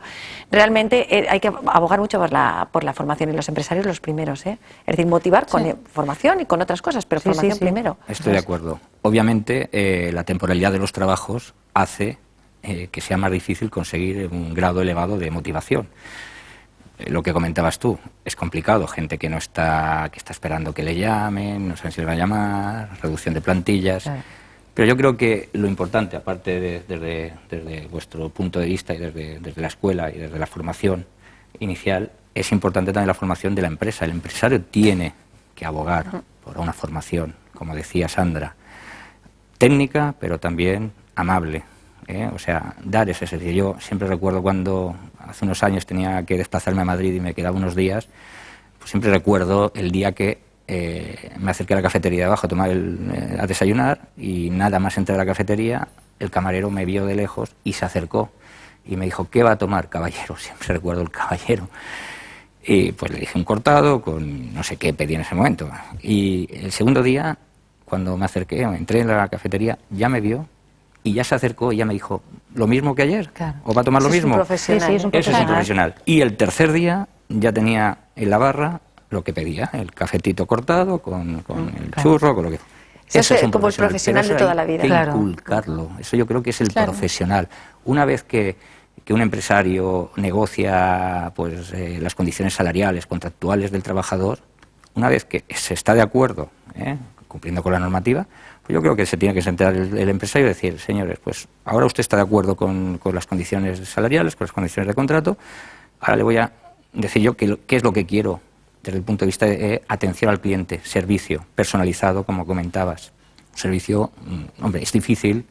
realmente hay que abogar mucho por la formación, y los empresarios los primeros, Es decir, motivar con formación y con otras cosas, pero formación primero. Estoy de acuerdo. Obviamente la temporalidad de los trabajos hace que sea más difícil conseguir un grado elevado de motivación. lo que comentabas tú, es complicado, gente que está esperando que le llamen, no saben si le van a llamar, reducción de plantillas. Claro. Pero yo creo que lo importante, aparte desde vuestro punto de vista y desde la escuela y desde la formación inicial, es importante también la formación de la empresa. El empresario tiene que abogar por una formación, como decía Sandra, técnica, pero también amable. O sea, dar ese servicio. Yo siempre recuerdo cuando hace unos años tenía que desplazarme a Madrid y me quedaba unos días, pues siempre recuerdo el día que me acerqué a la cafetería de abajo a desayunar, y nada más entré a la cafetería, el camarero me vio de lejos y se acercó y me dijo: ¿qué va a tomar, caballero? Siempre recuerdo el caballero. Y pues le dije un cortado con no sé qué pedí en ese momento. Y el segundo día, cuando me acerqué, entré en la cafetería, ya me vio y ya se acercó y ya me dijo: ¿lo mismo que ayer? Claro. ¿O va a tomar lo mismo? Profesional. Sí, Ese es un profesional. Y el tercer día ya tenía en la barra lo que pedía, el cafetito cortado con el churro, con lo que... Eso es un como el profesional de toda la vida. Hay que inculcarlo. Eso yo creo que es el profesional. Una vez que un empresario negocia pues las condiciones salariales, contractuales del trabajador, una vez que se está de acuerdo, cumpliendo con la normativa, pues yo creo que se tiene que sentar el empresario y decir: señores, pues ahora usted está de acuerdo con las condiciones salariales, con las condiciones de contrato, ahora le voy a decir yo qué es lo que quiero desde el punto de vista de atención al cliente, servicio personalizado, como comentabas. Servicio, hombre, es difícil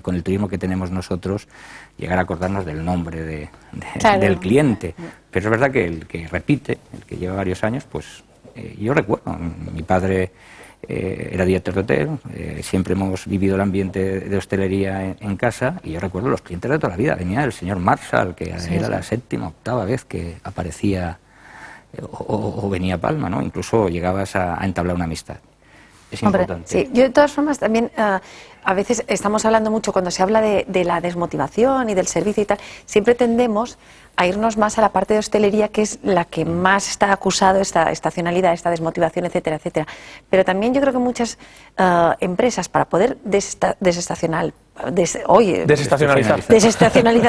con el turismo que tenemos nosotros llegar a acordarnos del nombre del cliente, pero es verdad que el que repite, el que lleva varios años, pues yo recuerdo, mi padre era director de hotel, siempre hemos vivido el ambiente de hostelería en casa, y yo recuerdo los clientes de toda la vida. Venía el señor Marshall, que era la séptima, octava vez que aparecía, o venía Palma, ¿no? Incluso llegabas a entablar una amistad. Es importante. Sí, yo de todas formas también a veces estamos hablando mucho, cuando se habla de la desmotivación y del servicio y tal, siempre tendemos a irnos más a la parte de hostelería, que es la que más está acusado, esta estacionalidad, esta desmotivación, etcétera, etcétera. Pero también yo creo que muchas empresas, para poder desestacionalizar,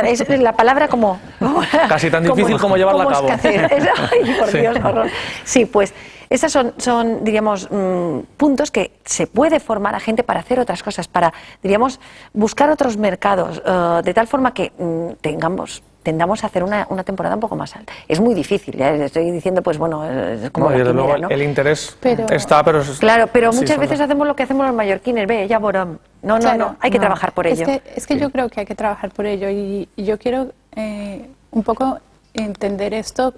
es la palabra como... Casi tan difícil como llevarla a cabo. Ay, por Dios, horror. Sí, pues esas son diríamos, puntos que se puede formar a gente para hacer otras cosas, para, diríamos, buscar otros mercados, de tal forma que tendamos a hacer una temporada un poco más alta. Es muy difícil, estoy diciendo, pues bueno, es como la quimera, ¿no? El interés está, pero... Claro, pero muchas veces hacemos lo que hacemos los mallorquines, ya borón. No, hay que trabajar por ello. Es que yo creo que hay que trabajar por ello, y yo quiero un poco entender esto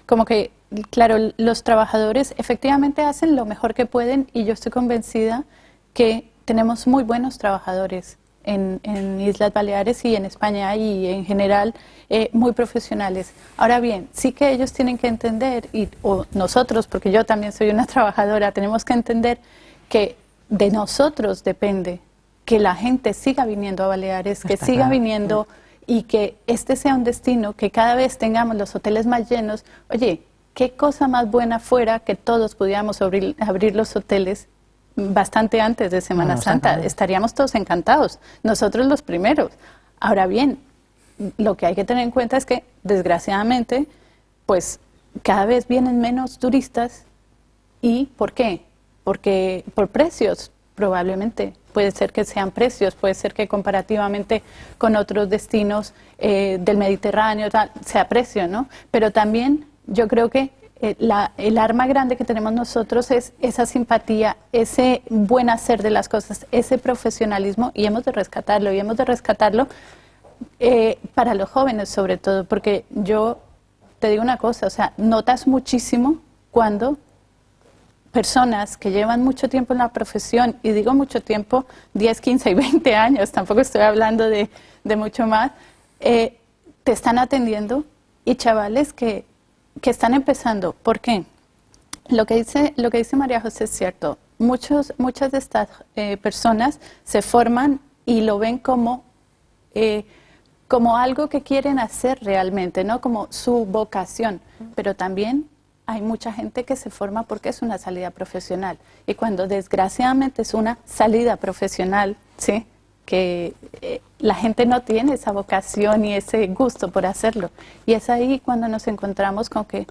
como que, claro, los trabajadores efectivamente hacen lo mejor que pueden, y yo estoy convencida que tenemos muy buenos trabajadores en Islas Baleares y en España y en general muy profesionales. Ahora bien, sí que ellos tienen que entender, o nosotros, porque yo también soy una trabajadora, tenemos que entender que de nosotros depende que la gente siga viniendo a Baleares, que siga viniendo, y que este sea un destino, que cada vez tengamos los hoteles más llenos. Oye, qué cosa más buena fuera que todos pudiéramos abrir los hoteles bastante antes de Semana Santa. Estaríamos todos encantados, nosotros los primeros. Ahora bien, lo que hay que tener en cuenta es que, desgraciadamente, pues cada vez vienen menos turistas. ¿Y por qué? Porque por precios, probablemente. Puede ser que sean precios, puede ser que comparativamente con otros destinos del Mediterráneo sea precio, ¿no? Pero también yo creo que el arma grande que tenemos nosotros es esa simpatía, ese buen hacer de las cosas, ese profesionalismo, y hemos de rescatarlo, para los jóvenes sobre todo, porque yo te digo una cosa, o sea, notas muchísimo cuando personas que llevan mucho tiempo en la profesión, y digo mucho tiempo, 10, 15 y 20 años, tampoco estoy hablando de mucho más, te están atendiendo, y chavales que están empezando. ¿Por qué? Lo que dice María José es cierto. Muchas de estas personas se forman y lo ven como algo que quieren hacer realmente, ¿no? Como su vocación. Pero también hay mucha gente que se forma porque es una salida profesional. Y cuando desgraciadamente es una salida profesional, ¿sí?, la gente no tiene esa vocación y ese gusto por hacerlo. Y es ahí cuando nos encontramos con que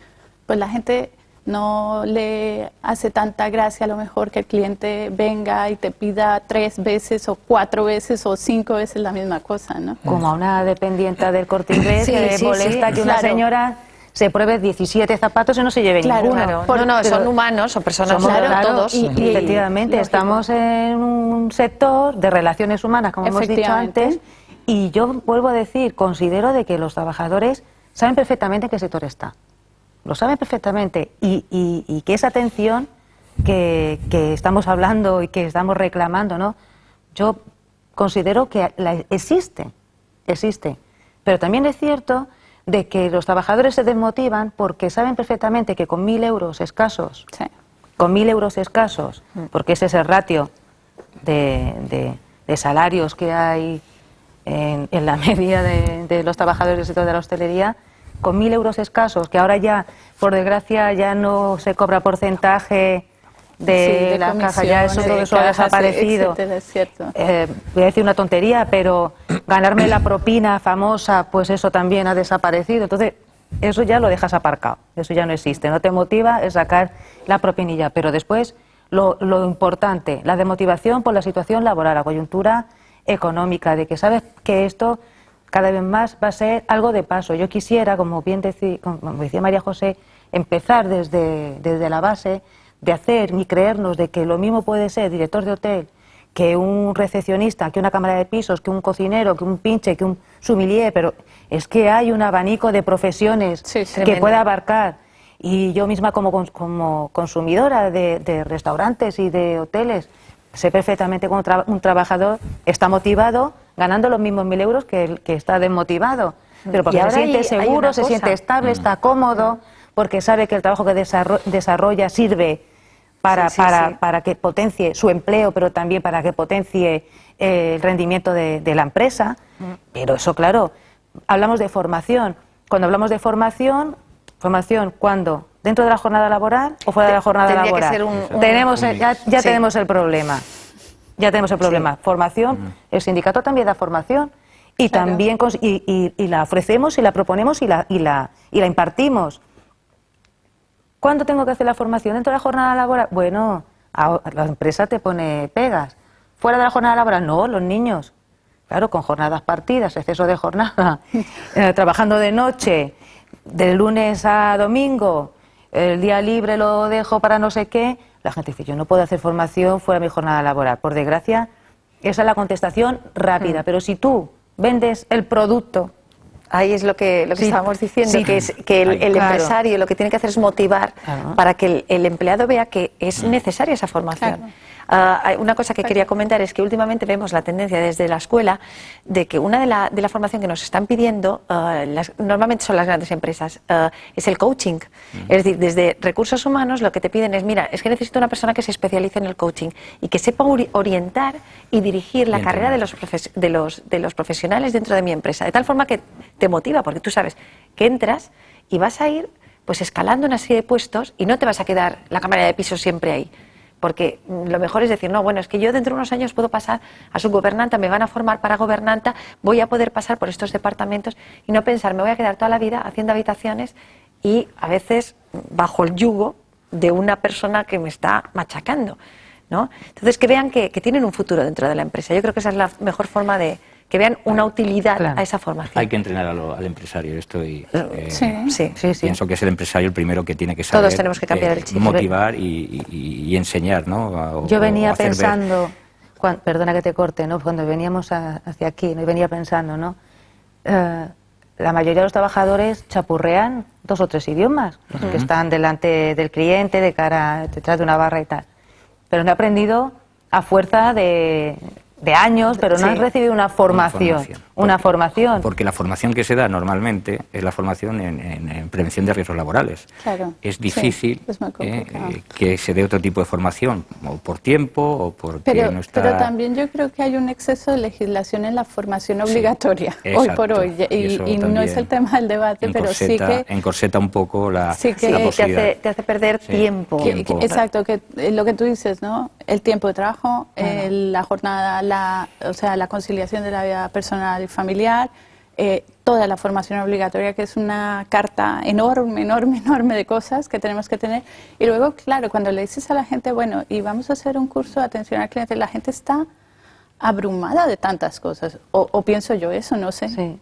pues la gente no le hace tanta gracia a lo mejor que el cliente venga y te pida 3 veces o 4 veces o 5 veces la misma cosa, ¿no? Como a una dependienta del Corte Inglés que le molesta que una señora se pruebe 17 zapatos y no se lleve ninguno. Claro. No, son humanos, son personas, todos. Y efectivamente, estamos en un sector de relaciones humanas, como hemos dicho antes, y yo vuelvo a decir, considero de que los trabajadores saben perfectamente en qué sector está. Lo saben perfectamente y que esa atención que estamos hablando y que estamos reclamando, ¿no? Yo considero que existe, pero también es cierto de que los trabajadores se desmotivan porque saben perfectamente que con 1.000 euros escasos, porque ese es el ratio de salarios que hay en la media de los trabajadores del sector de la hostelería, con 1.000 euros escasos, que ahora ya, por desgracia, ya no se cobra porcentaje de la caja, ya todo eso ha desaparecido. Etcétera, es cierto. Voy a decir una tontería, pero ganarme la propina famosa, pues eso también ha desaparecido. Entonces, eso ya lo dejas aparcado, eso ya no existe. No te motiva es sacar la propinilla, pero después lo importante, la desmotivación por la situación laboral, la coyuntura económica, de que sabes que esto cada vez más va a ser algo de paso. Yo quisiera, como decía María José, empezar desde la base de hacer y creernos de que lo mismo puede ser director de hotel que un recepcionista, que una cámara de pisos, que un cocinero, que un pinche, que un sommelier, pero es que hay un abanico de profesiones que puede abarcar. Y yo misma como consumidora de restaurantes y de hoteles, sé perfectamente cómo un trabajador está motivado ganando los mismos 1.000 euros que el que está desmotivado. Pero porque se siente seguro, se siente estable, está cómodo, porque sabe que el trabajo que desarrolla sirve para que potencie su empleo, pero también para que potencie el rendimiento de la empresa. Pero eso, claro, hablamos de formación. Cuando hablamos de formación, ¿cuándo? ¿Dentro de la jornada laboral o fuera de la jornada laboral? Tenemos el problema. Ya tenemos el problema. Formación, el sindicato también da formación y también y la ofrecemos y la proponemos y la impartimos. ¿Cuándo tengo que hacer la formación? ¿Dentro de la jornada laboral? Bueno, la empresa te pone pegas. ¿Fuera de la jornada laboral? No, los niños. Claro, con jornadas partidas, exceso de jornada, trabajando de noche, de lunes a domingo, el día libre lo dejo para no sé qué. La gente dice, yo no puedo hacer formación fuera de mi jornada laboral. Por desgracia, esa es la contestación rápida. Pero si tú vendes el producto... Ahí es lo que estábamos diciendo, que el empresario lo que tiene que hacer es motivar para que el empleado vea que es necesaria esa formación. Una cosa que quería comentar es que últimamente vemos la tendencia desde la escuela de que una de la formación que nos están pidiendo, normalmente son las grandes empresas, es el coaching. Es decir, desde recursos humanos lo que te piden es, mira, es que necesito una persona que se especialice en el coaching y que sepa orientar y dirigir la carrera de los profesionales dentro de mi empresa, de tal forma que te motiva, porque tú sabes que entras y vas a ir pues escalando una serie de puestos y no te vas a quedar la cámara de pisos siempre ahí. Porque lo mejor es decir, no, bueno, es que yo dentro de unos años puedo pasar a subgobernanta, me van a formar para gobernanta, voy a poder pasar por estos departamentos y no pensar, me voy a quedar toda la vida haciendo habitaciones y a veces bajo el yugo de una persona que me está machacando, ¿no? Entonces, que vean que tienen un futuro dentro de la empresa. Yo creo que esa es la mejor forma de que vean una utilidad a esa formación. Hay que entrenar al empresario. Pienso que es el empresario el primero que tiene que saber. Todos tenemos que cambiar el chip. Motivar y enseñar, ¿no? Yo venía pensando, perdona que te corte, ¿no? Cuando veníamos hacia aquí, venía pensando, ¿no? La mayoría de los trabajadores chapurrean 2 o 3 idiomas, los que están delante del cliente, detrás de una barra y tal. Pero no he aprendido a fuerza de años, pero no han recibido una formación. Porque la formación que se da normalmente es la formación en prevención de riesgos laborales. Claro. Es difícil que se dé otro tipo de formación, o por tiempo, o porque no está... Pero también yo creo que hay un exceso de legislación en la formación obligatoria, hoy por hoy, y no es el tema del debate, pero sí que... Encorseta un poco la posibilidad. Te hace perder tiempo. Exacto, que lo que tú dices, ¿no? el tiempo de trabajo, la jornada, o sea, la conciliación de la vida personal y familiar, toda la formación obligatoria, que es una carta enorme, enorme, enorme de cosas que tenemos que tener. Y luego, claro, cuando le dices a la gente, bueno, y vamos a hacer un curso de atención al cliente, la gente está abrumada de tantas cosas, o pienso yo eso, no sé. Sí.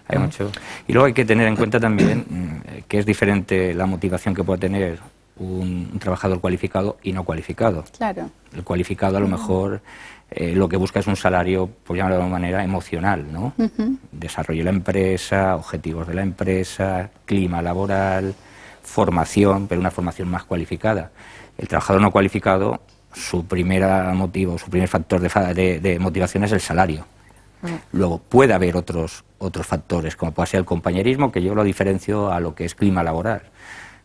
Hay mucho. Y luego hay que tener en cuenta también que es diferente la motivación que puede tener un trabajador cualificado y no cualificado. Claro. El cualificado a lo mejor lo que busca es un salario, por llamarlo de alguna manera, emocional, ¿no? Desarrollo de la empresa, objetivos de la empresa, clima laboral, formación, pero una formación más cualificada. El trabajador no cualificado, su primer motivo, su primer factor de motivación es el salario. Luego puede haber otros factores, como puede ser el compañerismo, que yo lo diferencio a lo que es clima laboral.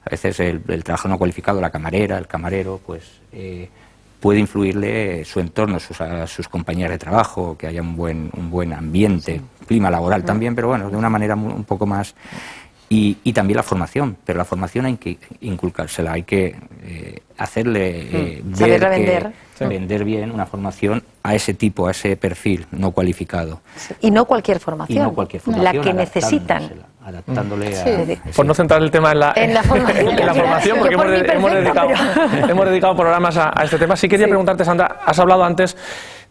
A veces el trabajador no cualificado, la camarera, el camarero, pues puede influirle su entorno, sus compañeros de trabajo, que haya un buen ambiente, clima laboral también, pero bueno, de una manera un poco más. Y también la formación, pero la formación hay que inculcársela, hay que hacerle vender bien una formación a ese tipo, a ese perfil no cualificado. Y no cualquier formación, la que necesitan. Adaptándole a... Por no centrar el tema en la formación, porque hemos dedicado programas a este tema. Sí quería preguntarte, Sandra, has hablado antes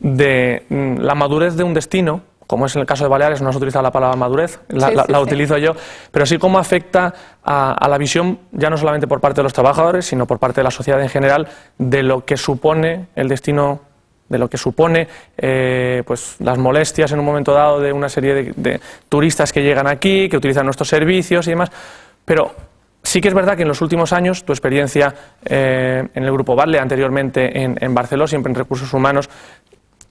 de la madurez de un destino, como es en el caso de Baleares, no has utilizado la palabra madurez, la utilizo yo, pero sí cómo afecta a la visión, ya no solamente por parte de los trabajadores, sino por parte de la sociedad en general, de lo que supone el destino, de lo que supone pues las molestias en un momento dado de una serie de turistas que llegan aquí, que utilizan nuestros servicios y demás. Pero sí que es verdad que en los últimos años, tu experiencia en el Grupo Batlle, anteriormente en Barceló, siempre en recursos humanos,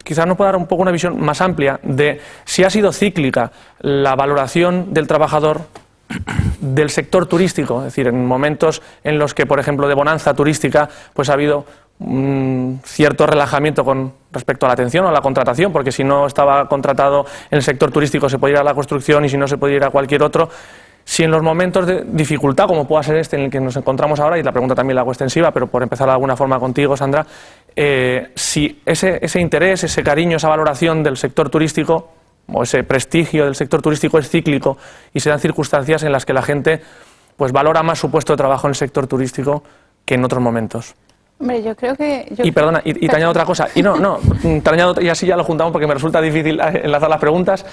quizás nos pueda dar un poco una visión más amplia de si ha sido cíclica la valoración del trabajador del sector turístico, es decir, en momentos en los que, por ejemplo, de bonanza turística, pues ha habido un cierto relajamiento con respecto a la atención o a la contratación, porque si no estaba contratado en el sector turístico se podía ir a la construcción y si no se podía ir a cualquier otro. Si en los momentos de dificultad, como pueda ser este en el que nos encontramos ahora, y la pregunta también la hago extensiva, pero por empezar de alguna forma contigo, Sandra, si ese interés, ese cariño, esa valoración del sector turístico o ese prestigio del sector turístico es cíclico y se dan circunstancias en las que la gente pues valora más su puesto de trabajo en el sector turístico que en otros momentos. Hombre, yo creo que... Y te añado otra cosa. Y te añado, y así ya lo juntamos porque me resulta difícil enlazar las preguntas.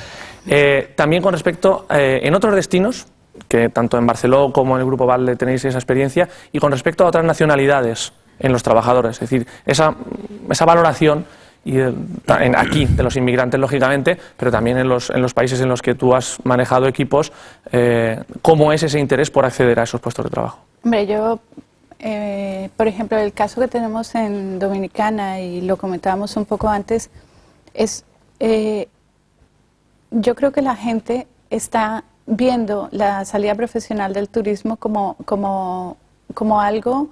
También con respecto, en otros destinos, que tanto en Barceló como en el Grupo Batlle tenéis esa experiencia, y con respecto a otras nacionalidades en los trabajadores, es decir, esa valoración aquí de los inmigrantes, lógicamente, pero también en los países en los que tú has manejado equipos, ¿cómo es ese interés por acceder a esos puestos de trabajo? Hombre, yo... por ejemplo, el caso que tenemos en Dominicana, y lo comentábamos un poco antes, es yo creo que la gente está viendo la salida profesional del turismo como algo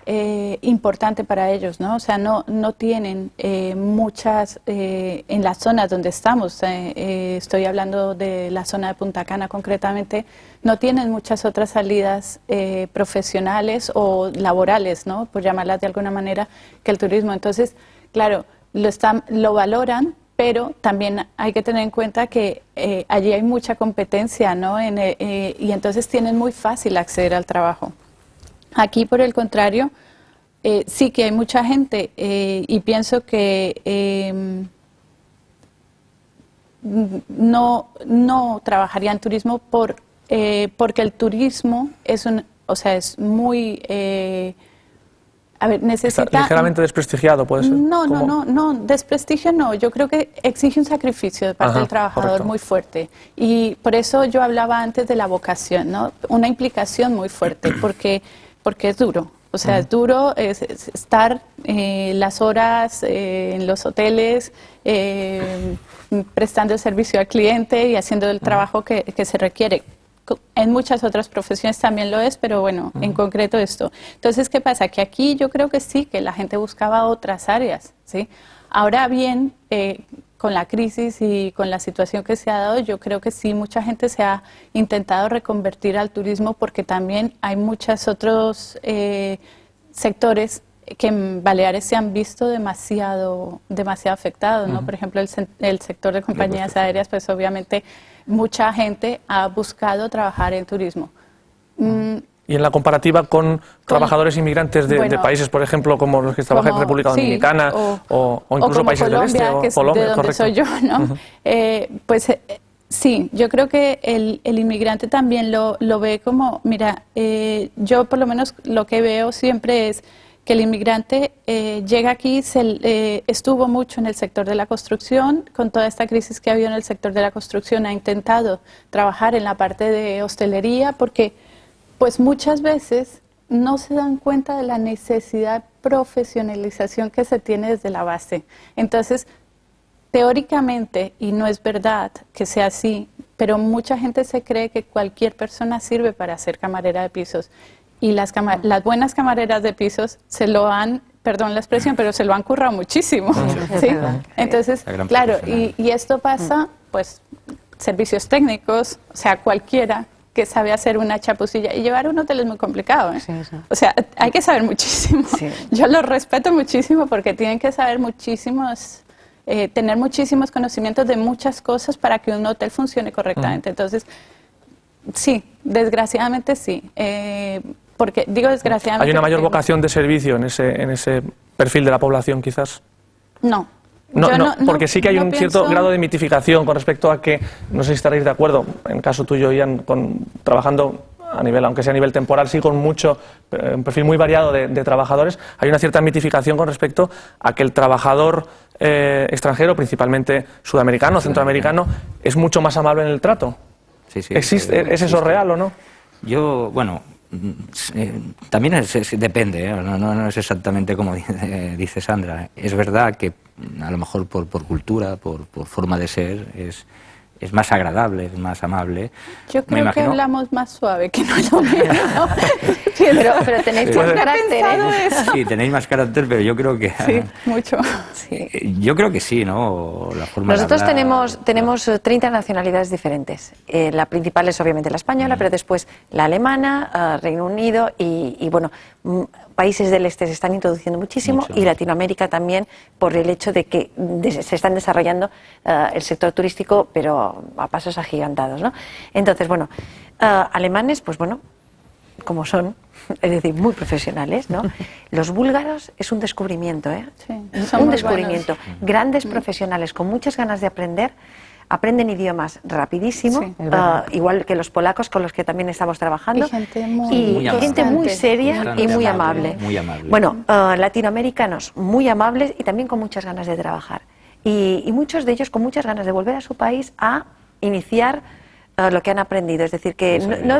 importante para ellos, ¿no? O sea, no tienen muchas, en las zonas donde estamos, estoy hablando de la zona de Punta Cana concretamente, no tienen muchas otras salidas profesionales o laborales, ¿no? Por llamarlas de alguna manera, que el turismo. Entonces, claro, lo valoran, pero también hay que tener en cuenta que allí hay mucha competencia, ¿no? Y entonces tienen muy fácil acceder al trabajo. Aquí, por el contrario, sí que hay mucha gente y pienso que no trabajaría en turismo porque el turismo es muy... necesita... Está ligeramente desprestigiado, ¿puede ser? No, desprestigio no. Yo creo que exige un sacrificio de parte del trabajador muy fuerte. Y por eso yo hablaba antes de la vocación, ¿no? Una implicación muy fuerte, porque es duro. O sea, es duro estar las horas en los hoteles, prestando el servicio al cliente y haciendo el trabajo que se requiere. En muchas otras profesiones también lo es, pero bueno, en concreto esto. Entonces, ¿qué pasa? Que aquí yo creo que sí, que la gente buscaba otras áreas, ¿sí? Ahora bien, con la crisis y con la situación que se ha dado, yo creo que sí, mucha gente se ha intentado reconvertir al turismo porque también hay muchos otros sectores que en Baleares se han visto demasiado afectados, ¿no? Por ejemplo, el sector de compañías aéreas, pues obviamente mucha gente ha buscado trabajar en turismo. Y en la comparativa con trabajadores inmigrantes de países, por ejemplo, como los que trabajan en República Dominicana o incluso como países Colombia, del Este, que es Colombia, de donde correcto. soy yo, ¿no? Sí, yo creo que el inmigrante también lo ve como, mira, yo por lo menos lo que veo siempre es que el inmigrante llega aquí, estuvo mucho en el sector de la construcción, con toda esta crisis que ha habido en el sector de la construcción, ha intentado trabajar en la parte de hostelería, porque pues muchas veces no se dan cuenta de la necesidad de profesionalización que se tiene desde la base. Entonces, teóricamente, y no es verdad que sea así, pero mucha gente se cree que cualquier persona sirve para ser camarera de pisos. Y las buenas camareras de pisos se lo han, perdón la expresión, pero se lo han currado muchísimo. ¿Sí? Entonces, claro, y esto pasa, pues, servicios técnicos, o sea, cualquiera que sabe hacer una chapucilla. Y llevar un hotel es muy complicado, ¿eh? O sea, hay que saber muchísimo. Yo los respeto muchísimo porque tienen que saber muchísimos, tener muchísimos conocimientos de muchas cosas para que un hotel funcione correctamente. Entonces, sí, desgraciadamente sí. Porque digo desgraciadamente. ¿Hay una mayor vocación de servicio en ese perfil de la población, quizás? No. Porque sí que hay un cierto grado de mitificación con respecto a que, no sé si estaréis de acuerdo, en caso tuyo, Ian, trabajando a nivel, aunque sea a nivel temporal, sí con un perfil muy variado de trabajadores, hay una cierta mitificación con respecto a que el trabajador extranjero, principalmente sudamericano, centroamericano, es mucho más amable en el trato. Sí, ¿Es eso real o no? Yo, bueno, también depende, ¿eh? No es exactamente como dice Sandra. Es verdad que a lo mejor por cultura, por forma de ser, es más agradable, es más amable. Yo creo que hablamos más suave, que no es lo mismo. pero tenéis más carácter, ¿eh? Sí, tenéis más carácter, pero yo creo que... Sí, mucho. Yo creo que sí, ¿no? La forma Nosotros de hablar... tenemos 30 nacionalidades diferentes. La principal es obviamente la española, pero después la alemana, Reino Unido y bueno, países del este se están introduciendo muchísimo y Latinoamérica también por el hecho de que se están desarrollando el sector turístico, pero a pasos agigantados, ¿no? Entonces, bueno, alemanes, pues bueno, como son, es decir, muy profesionales, ¿no? Los búlgaros es un descubrimiento, ¿eh? Sí, un descubrimiento. Grandes profesionales con muchas ganas de aprender, aprenden idiomas rapidísimo, igual que los polacos con los que también estamos trabajando, y gente muy seria y muy amable. Bueno, latinoamericanos muy amables y también con muchas ganas de trabajar. Y muchos de ellos con muchas ganas de volver a su país a iniciar lo que han aprendido. Es decir, que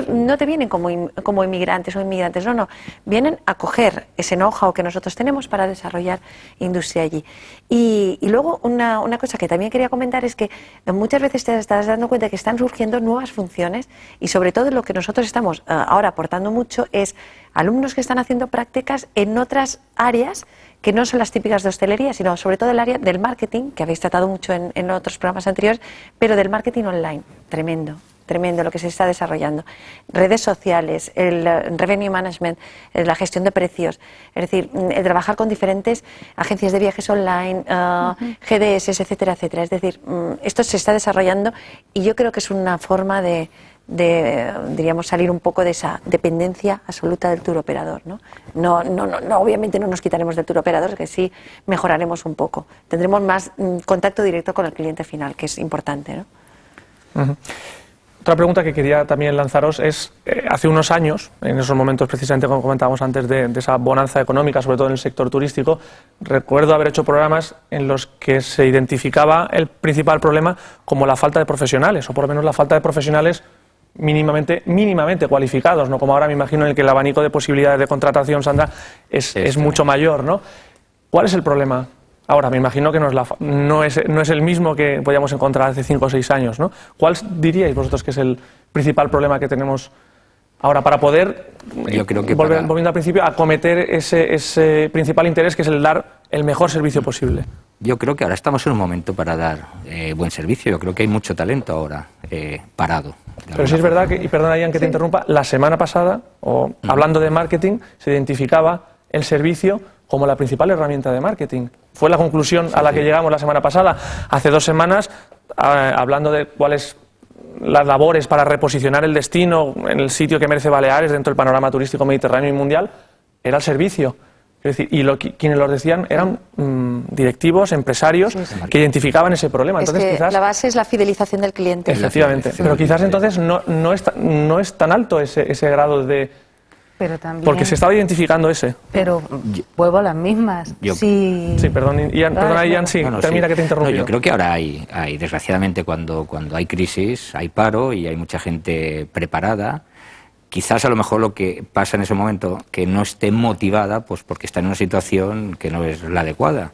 no te vienen como inmigrantes o inmigrantes, no, vienen a coger ese know-how que nosotros tenemos para desarrollar industria allí. Y luego una cosa que también quería comentar es que muchas veces te estás dando cuenta que están surgiendo nuevas funciones y sobre todo lo que nosotros estamos ahora aportando mucho es alumnos que están haciendo prácticas en otras áreas que no son las típicas de hostelería, sino sobre todo el área del marketing, que habéis tratado mucho en otros programas anteriores, pero del marketing online. Tremendo lo que se está desarrollando. Redes sociales, el revenue management, la gestión de precios, es decir, el trabajar con diferentes agencias de viajes online, GDS, etcétera, etcétera. Es decir, esto se está desarrollando y yo creo que es una forma de diríamos, salir un poco de esa dependencia absoluta del tour operador, ¿no? No, obviamente no nos quitaremos del tour operador, que sí mejoraremos un poco. Tendremos más contacto directo con el cliente final, que es importante, ¿no? Otra pregunta que quería también lanzaros es, hace unos años, en esos momentos precisamente como comentábamos antes de esa bonanza económica, sobre todo en el sector turístico, recuerdo haber hecho programas en los que se identificaba el principal problema como la falta de profesionales, o por lo menos la falta de profesionales mínimamente cualificados, ¿no? Como ahora me imagino en el que el abanico de posibilidades de contratación, Sandra, es mucho mayor, ¿no? ¿Cuál es el problema? Ahora, me imagino que no es el mismo que podíamos encontrar hace 5 o 6 años, ¿no? ¿Cuál diríais vosotros que es el principal problema que tenemos ahora para poder, volviendo al principio, acometer ese principal interés que es el dar el mejor servicio posible? Yo creo que ahora estamos en un momento para dar buen servicio. Yo creo que hay mucho talento ahora parado. Pero sí es verdad que, y perdona Ian que te interrumpa, la semana pasada, hablando de marketing, se identificaba el servicio como la principal herramienta de marketing. Fue la conclusión a la que llegamos la semana pasada. Hace 2 semanas, hablando de cuáles las labores para reposicionar el destino en el sitio que merece Baleares dentro del panorama turístico mediterráneo y mundial, era el servicio. Es decir, quienes los decían eran directivos, empresarios, que identificaban ese problema. Entonces, es que quizás, la base es la fidelización del cliente. Efectivamente, pero quizás entonces no es tan alto ese grado de... Pero también, porque se estaba identificando ese. Pero vuelvo a las mismas. Sí, perdón, Ian, perdona, Ian, sí, termina que te interrumpí. Yo creo que ahora hay desgraciadamente, cuando hay crisis, hay paro y hay mucha gente preparada. Quizás a lo mejor lo que pasa en ese momento, que no esté motivada, pues porque está en una situación que no es la adecuada.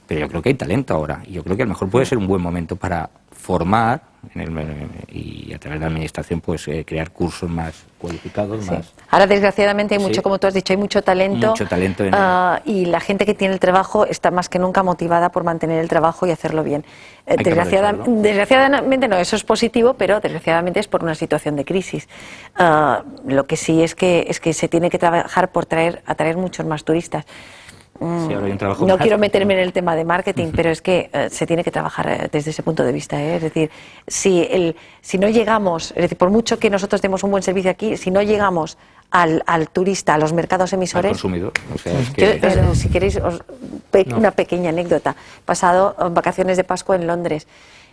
Pero yo creo que hay talento ahora. Y yo creo que a lo mejor puede ser un buen momento para formar y a través de la administración pues crear cursos más cualificados. Sí. Más. Ahora desgraciadamente hay mucho, como tú has dicho, hay mucho talento, y la gente que tiene el trabajo está más que nunca motivada por mantener el trabajo y hacerlo bien. Desgraciadamente no, eso es positivo, pero desgraciadamente es por una situación de crisis. Lo que sí es que se tiene que trabajar por atraer muchos más turistas. Sí, ahora hay un trabajo No más. quiero meterme en el tema de marketing, pero es que se tiene que trabajar desde ese punto de vista. Es decir, si no llegamos, es decir, por mucho que nosotros demos un buen servicio aquí, si no llegamos al turista, a los mercados emisores... Al consumidor. O sea, es que... si queréis, una pequeña anécdota. He pasado vacaciones de Pascua en Londres.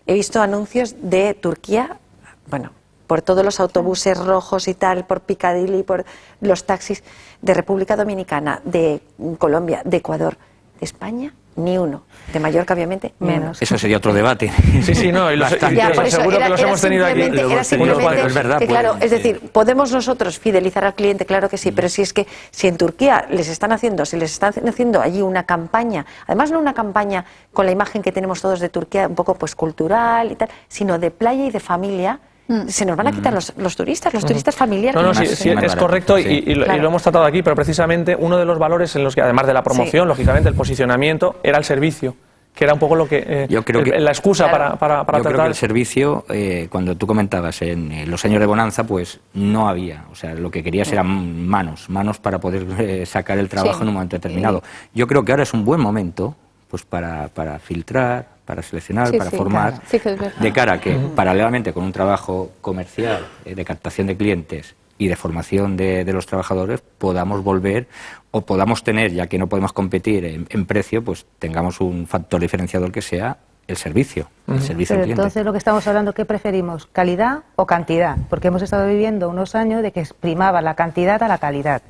He visto anuncios de Turquía, bueno, por todos los autobuses rojos y tal, por Piccadilly, por los taxis de República Dominicana, de Colombia, de Ecuador, de España, ni uno. De Mallorca, obviamente, menos. Eso sería otro debate. Sí, no, y seguro que los hemos tenido aquí. Era simplemente, claro, es decir, podemos nosotros fidelizar al cliente, claro que sí, pero si en Turquía les están haciendo allí una campaña, además no una campaña con la imagen que tenemos todos de Turquía, un poco pues cultural y tal, sino de playa y de familia, se nos van a quitar los turistas familiares. No, sí, es correcto y lo hemos tratado aquí, pero precisamente uno de los valores en los que, además de la promoción, lógicamente, el posicionamiento, era el servicio, que era un poco lo que, la excusa para tratar. Yo creo que el servicio, cuando tú comentabas en los años de bonanza, pues no había, o sea, lo que querías eran manos para poder sacar el trabajo en un momento determinado. Yo creo que ahora es un buen momento pues para filtrar, para seleccionar, para formar, de cara a que, paralelamente con un trabajo comercial, de captación de clientes y de formación de los trabajadores, podamos volver o podamos tener, ya que no podemos competir en precio, pues tengamos un factor diferenciador que sea el servicio, el servicio al cliente. Entonces, lo que estamos hablando, ¿qué preferimos? ¿Calidad o cantidad? Porque hemos estado viviendo unos años de que primaba la cantidad a la calidad.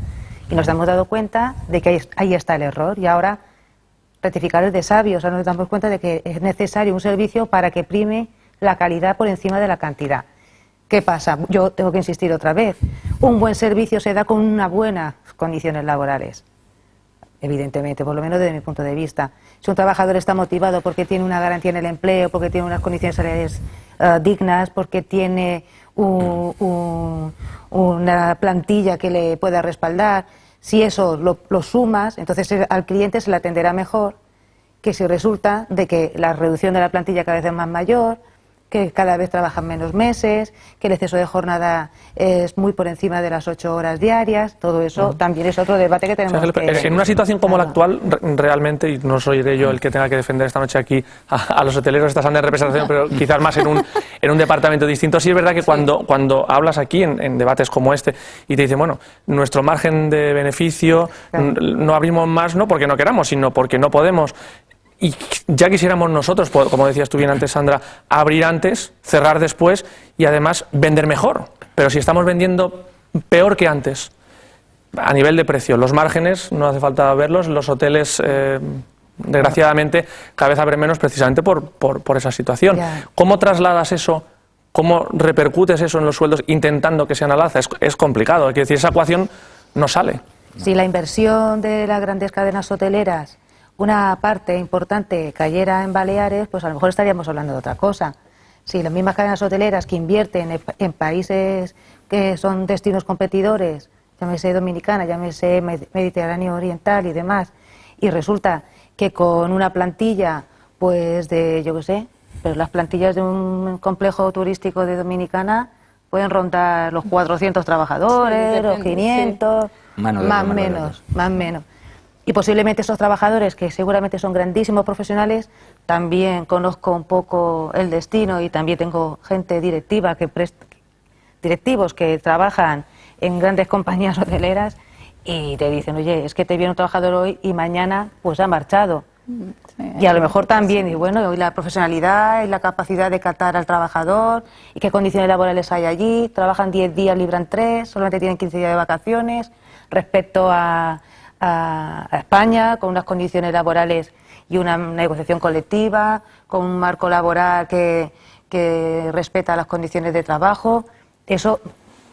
Y nos hemos dado cuenta de que ahí está el error. Y ahora rectificar es de sabios, o sea, nos damos cuenta de que es necesario un servicio para que prime la calidad por encima de la cantidad. ¿Qué pasa? Yo tengo que insistir otra vez. Un buen servicio se da con unas buenas condiciones laborales, evidentemente, por lo menos desde mi punto de vista. Si un trabajador está motivado porque tiene una garantía en el empleo, porque tiene unas condiciones salariales dignas, porque tiene una plantilla que le pueda respaldar, si eso lo sumas, entonces al cliente se le atenderá mejor que si resulta de que la reducción de la plantilla cada vez es más mayor, que cada vez trabajan menos meses, que el exceso de jornada es muy por encima de las 8 horas diarias. Todo eso también es otro debate que tenemos En una situación como la actual, realmente, y no soy yo el que tenga que defender esta noche aquí a los hoteleros, esta sana de representación, pero quizás más en un departamento distinto, sí es verdad que cuando hablas aquí en debates como este y te dicen, bueno, nuestro margen de beneficio no abrimos más, no porque no queramos, sino porque no podemos. Y ya quisiéramos nosotros, como decías tú bien antes, Sandra, abrir antes, cerrar después y además vender mejor. Pero si estamos vendiendo peor que antes, a nivel de precio, los márgenes, no hace falta verlos, los hoteles, desgraciadamente, cada vez abren menos precisamente por esa situación. ¿Cómo trasladas eso? ¿Cómo repercutes eso en los sueldos intentando que sean al alza? Es complicado, hay que decir, esa ecuación no sale. Si la inversión de las grandes cadenas hoteleras, una parte importante cayera en Baleares, pues a lo mejor estaríamos hablando de otra cosa. Si las mismas cadenas hoteleras que invierten en países que son destinos competidores, llámese Dominicana, llámese Mediterráneo Oriental y demás, y resulta que con una plantilla, pues de, yo qué sé, pero las plantillas de un complejo turístico de Dominicana pueden rondar los 400 trabajadores, los 500, más menos. Y posiblemente esos trabajadores, que seguramente son grandísimos profesionales, también conozco un poco el destino y también tengo gente directiva, directivos que trabajan en grandes compañías hoteleras y te dicen, oye, es que te viene un trabajador hoy y mañana pues ha marchado. Sí, y a lo mejor también, y bueno, y la profesionalidad y la capacidad de catar al trabajador y qué condiciones laborales hay allí, trabajan 10 días, libran 3, solamente tienen 15 días de vacaciones, respecto a España, con unas condiciones laborales y una negociación colectiva, con un marco laboral que respeta las condiciones de trabajo. Eso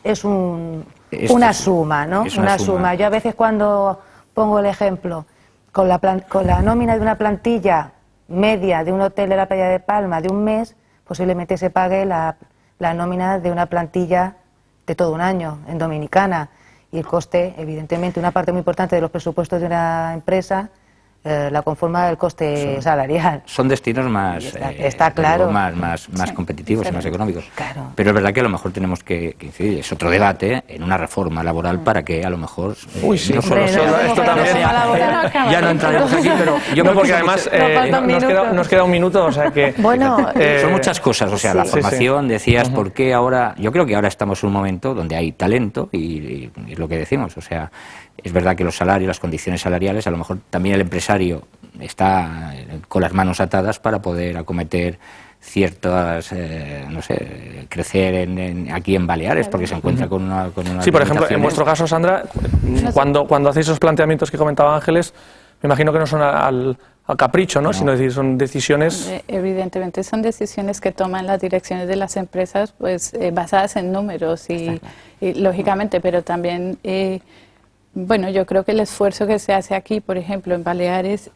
es una suma, ¿no? Es una suma. Yo a veces cuando pongo el ejemplo, con la nómina de una plantilla media de un hotel de la Playa de Palma de un mes, posiblemente se pague la nómina de una plantilla de todo un año en Dominicana. Y el coste, evidentemente, una parte muy importante de los presupuestos de una empresa la conforma el coste salarial. Son destinos más, está claro, más competitivos y más económicos. Claro. Pero es verdad que a lo mejor tenemos que incidir, es otro debate, en una reforma laboral para que a lo mejor... Uy, sí, no solo esto también... Ya no entraremos aquí, pero... Yo no, porque además nos queda un minuto, o sea que... Bueno, son muchas cosas, o sea, la formación, decías, ¿por qué ahora...? Yo creo que ahora estamos en un momento donde hay talento y es lo que decimos, o sea... Es verdad que los salarios, las condiciones salariales, a lo mejor también el empresario está con las manos atadas para poder acometer ciertas, no sé, crecer aquí en Baleares, porque se encuentra con una sí, por ejemplo, en vuestro caso, Sandra, cuando hacéis esos planteamientos que comentaba Ángeles, me imagino que no son al capricho, ¿no? Sino decir, son decisiones... Evidentemente son decisiones que toman las direcciones de las empresas, pues basadas en números y lógicamente, pero también... Bueno, yo creo que el esfuerzo que se hace aquí, por ejemplo, en Baleares,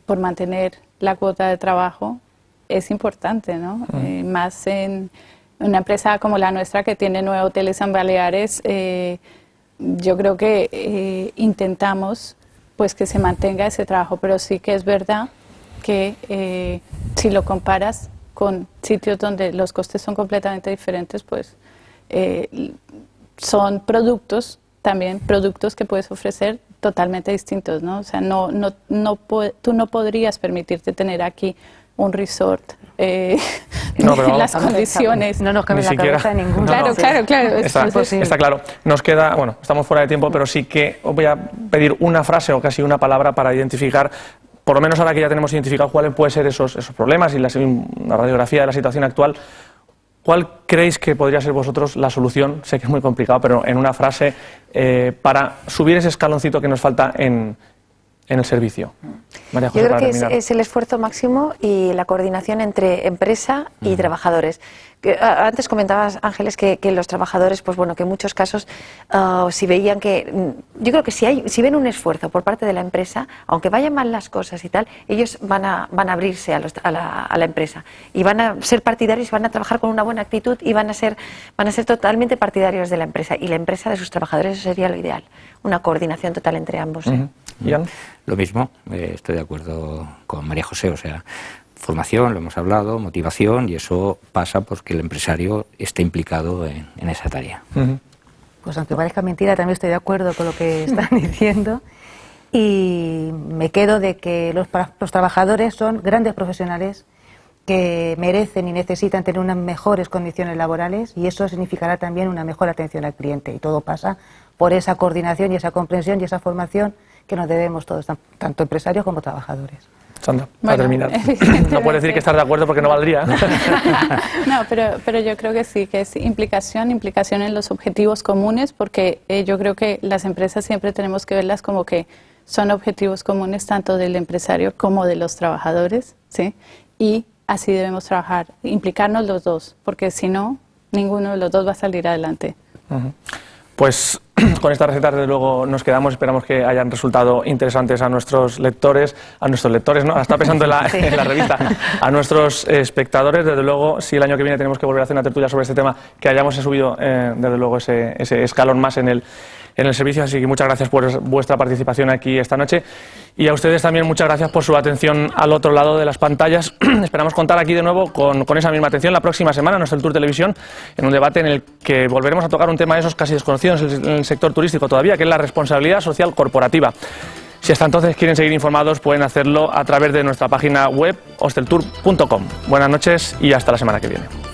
por mantener la cuota de trabajo es importante, ¿no? Más en una empresa como la nuestra que tiene 9 hoteles en Baleares, yo creo que intentamos pues que se mantenga ese trabajo, pero sí que es verdad que si lo comparas con sitios donde los costes son completamente diferentes, pues son productos que puedes ofrecer totalmente distintos, ¿no? O sea, tú no podrías permitirte tener aquí un resort las condiciones. No nos cabe la cabeza de ninguno. Claro. Está claro. Nos queda, bueno, estamos fuera de tiempo, pero sí que os voy a pedir una frase o casi una palabra para identificar, por lo menos ahora que ya tenemos identificado cuáles pueden ser esos problemas y la radiografía de la situación actual. ¿Cuál creéis que podría ser vosotros la solución? Sé que es muy complicado, pero en una frase, para subir ese escaloncito que nos falta en el servicio. María José, yo creo que es el esfuerzo máximo y la coordinación entre empresa y trabajadores. Antes comentabas, Ángeles, que los trabajadores, pues bueno, que en muchos casos, si veían que... Yo creo que si ven un esfuerzo por parte de la empresa, aunque vayan mal las cosas y tal, ellos van a abrirse a la empresa y van a ser partidarios, van a trabajar con una buena actitud y van a ser totalmente partidarios de la empresa y la empresa de sus trabajadores. Eso sería lo ideal, una coordinación total entre ambos. ¿Ian? Lo mismo, estoy de acuerdo con María José, o sea... Formación, lo hemos hablado, motivación, y eso pasa porque el empresario esté implicado en esa tarea. Pues aunque parezca mentira, también estoy de acuerdo con lo que están diciendo y me quedo de que los trabajadores son grandes profesionales que merecen y necesitan tener unas mejores condiciones laborales y eso significará también una mejor atención al cliente y todo pasa por esa coordinación y esa comprensión y esa formación que nos debemos todos, tanto empresarios como trabajadores. Sandra, para terminar. No puedes decir que estás de acuerdo porque no valdría. No, pero yo creo que sí, que es implicación en los objetivos comunes, porque yo creo que las empresas siempre tenemos que verlas como que son objetivos comunes tanto del empresario como de los trabajadores, ¿sí? Y así debemos trabajar, implicarnos los dos, porque si no, ninguno de los dos va a salir adelante. Pues con esta receta desde luego nos quedamos, esperamos que hayan resultado interesantes a nuestros lectores, ¿no? Ahora estaba pensando en la revista, a nuestros espectadores. Desde luego, si el año que viene tenemos que volver a hacer una tertulia sobre este tema, que hayamos subido desde luego ese escalón más en el servicio, así que muchas gracias por vuestra participación aquí esta noche y a ustedes también muchas gracias por su atención al otro lado de las pantallas. Esperamos contar aquí de nuevo con esa misma atención la próxima semana en nuestro Tour Televisión, en un debate en el que volveremos a tocar un tema de esos casi desconocidos en el sector turístico todavía, que es la responsabilidad social corporativa. Si hasta entonces quieren seguir informados, pueden hacerlo a través de nuestra página web hosteltour.com. Buenas noches y hasta la semana que viene.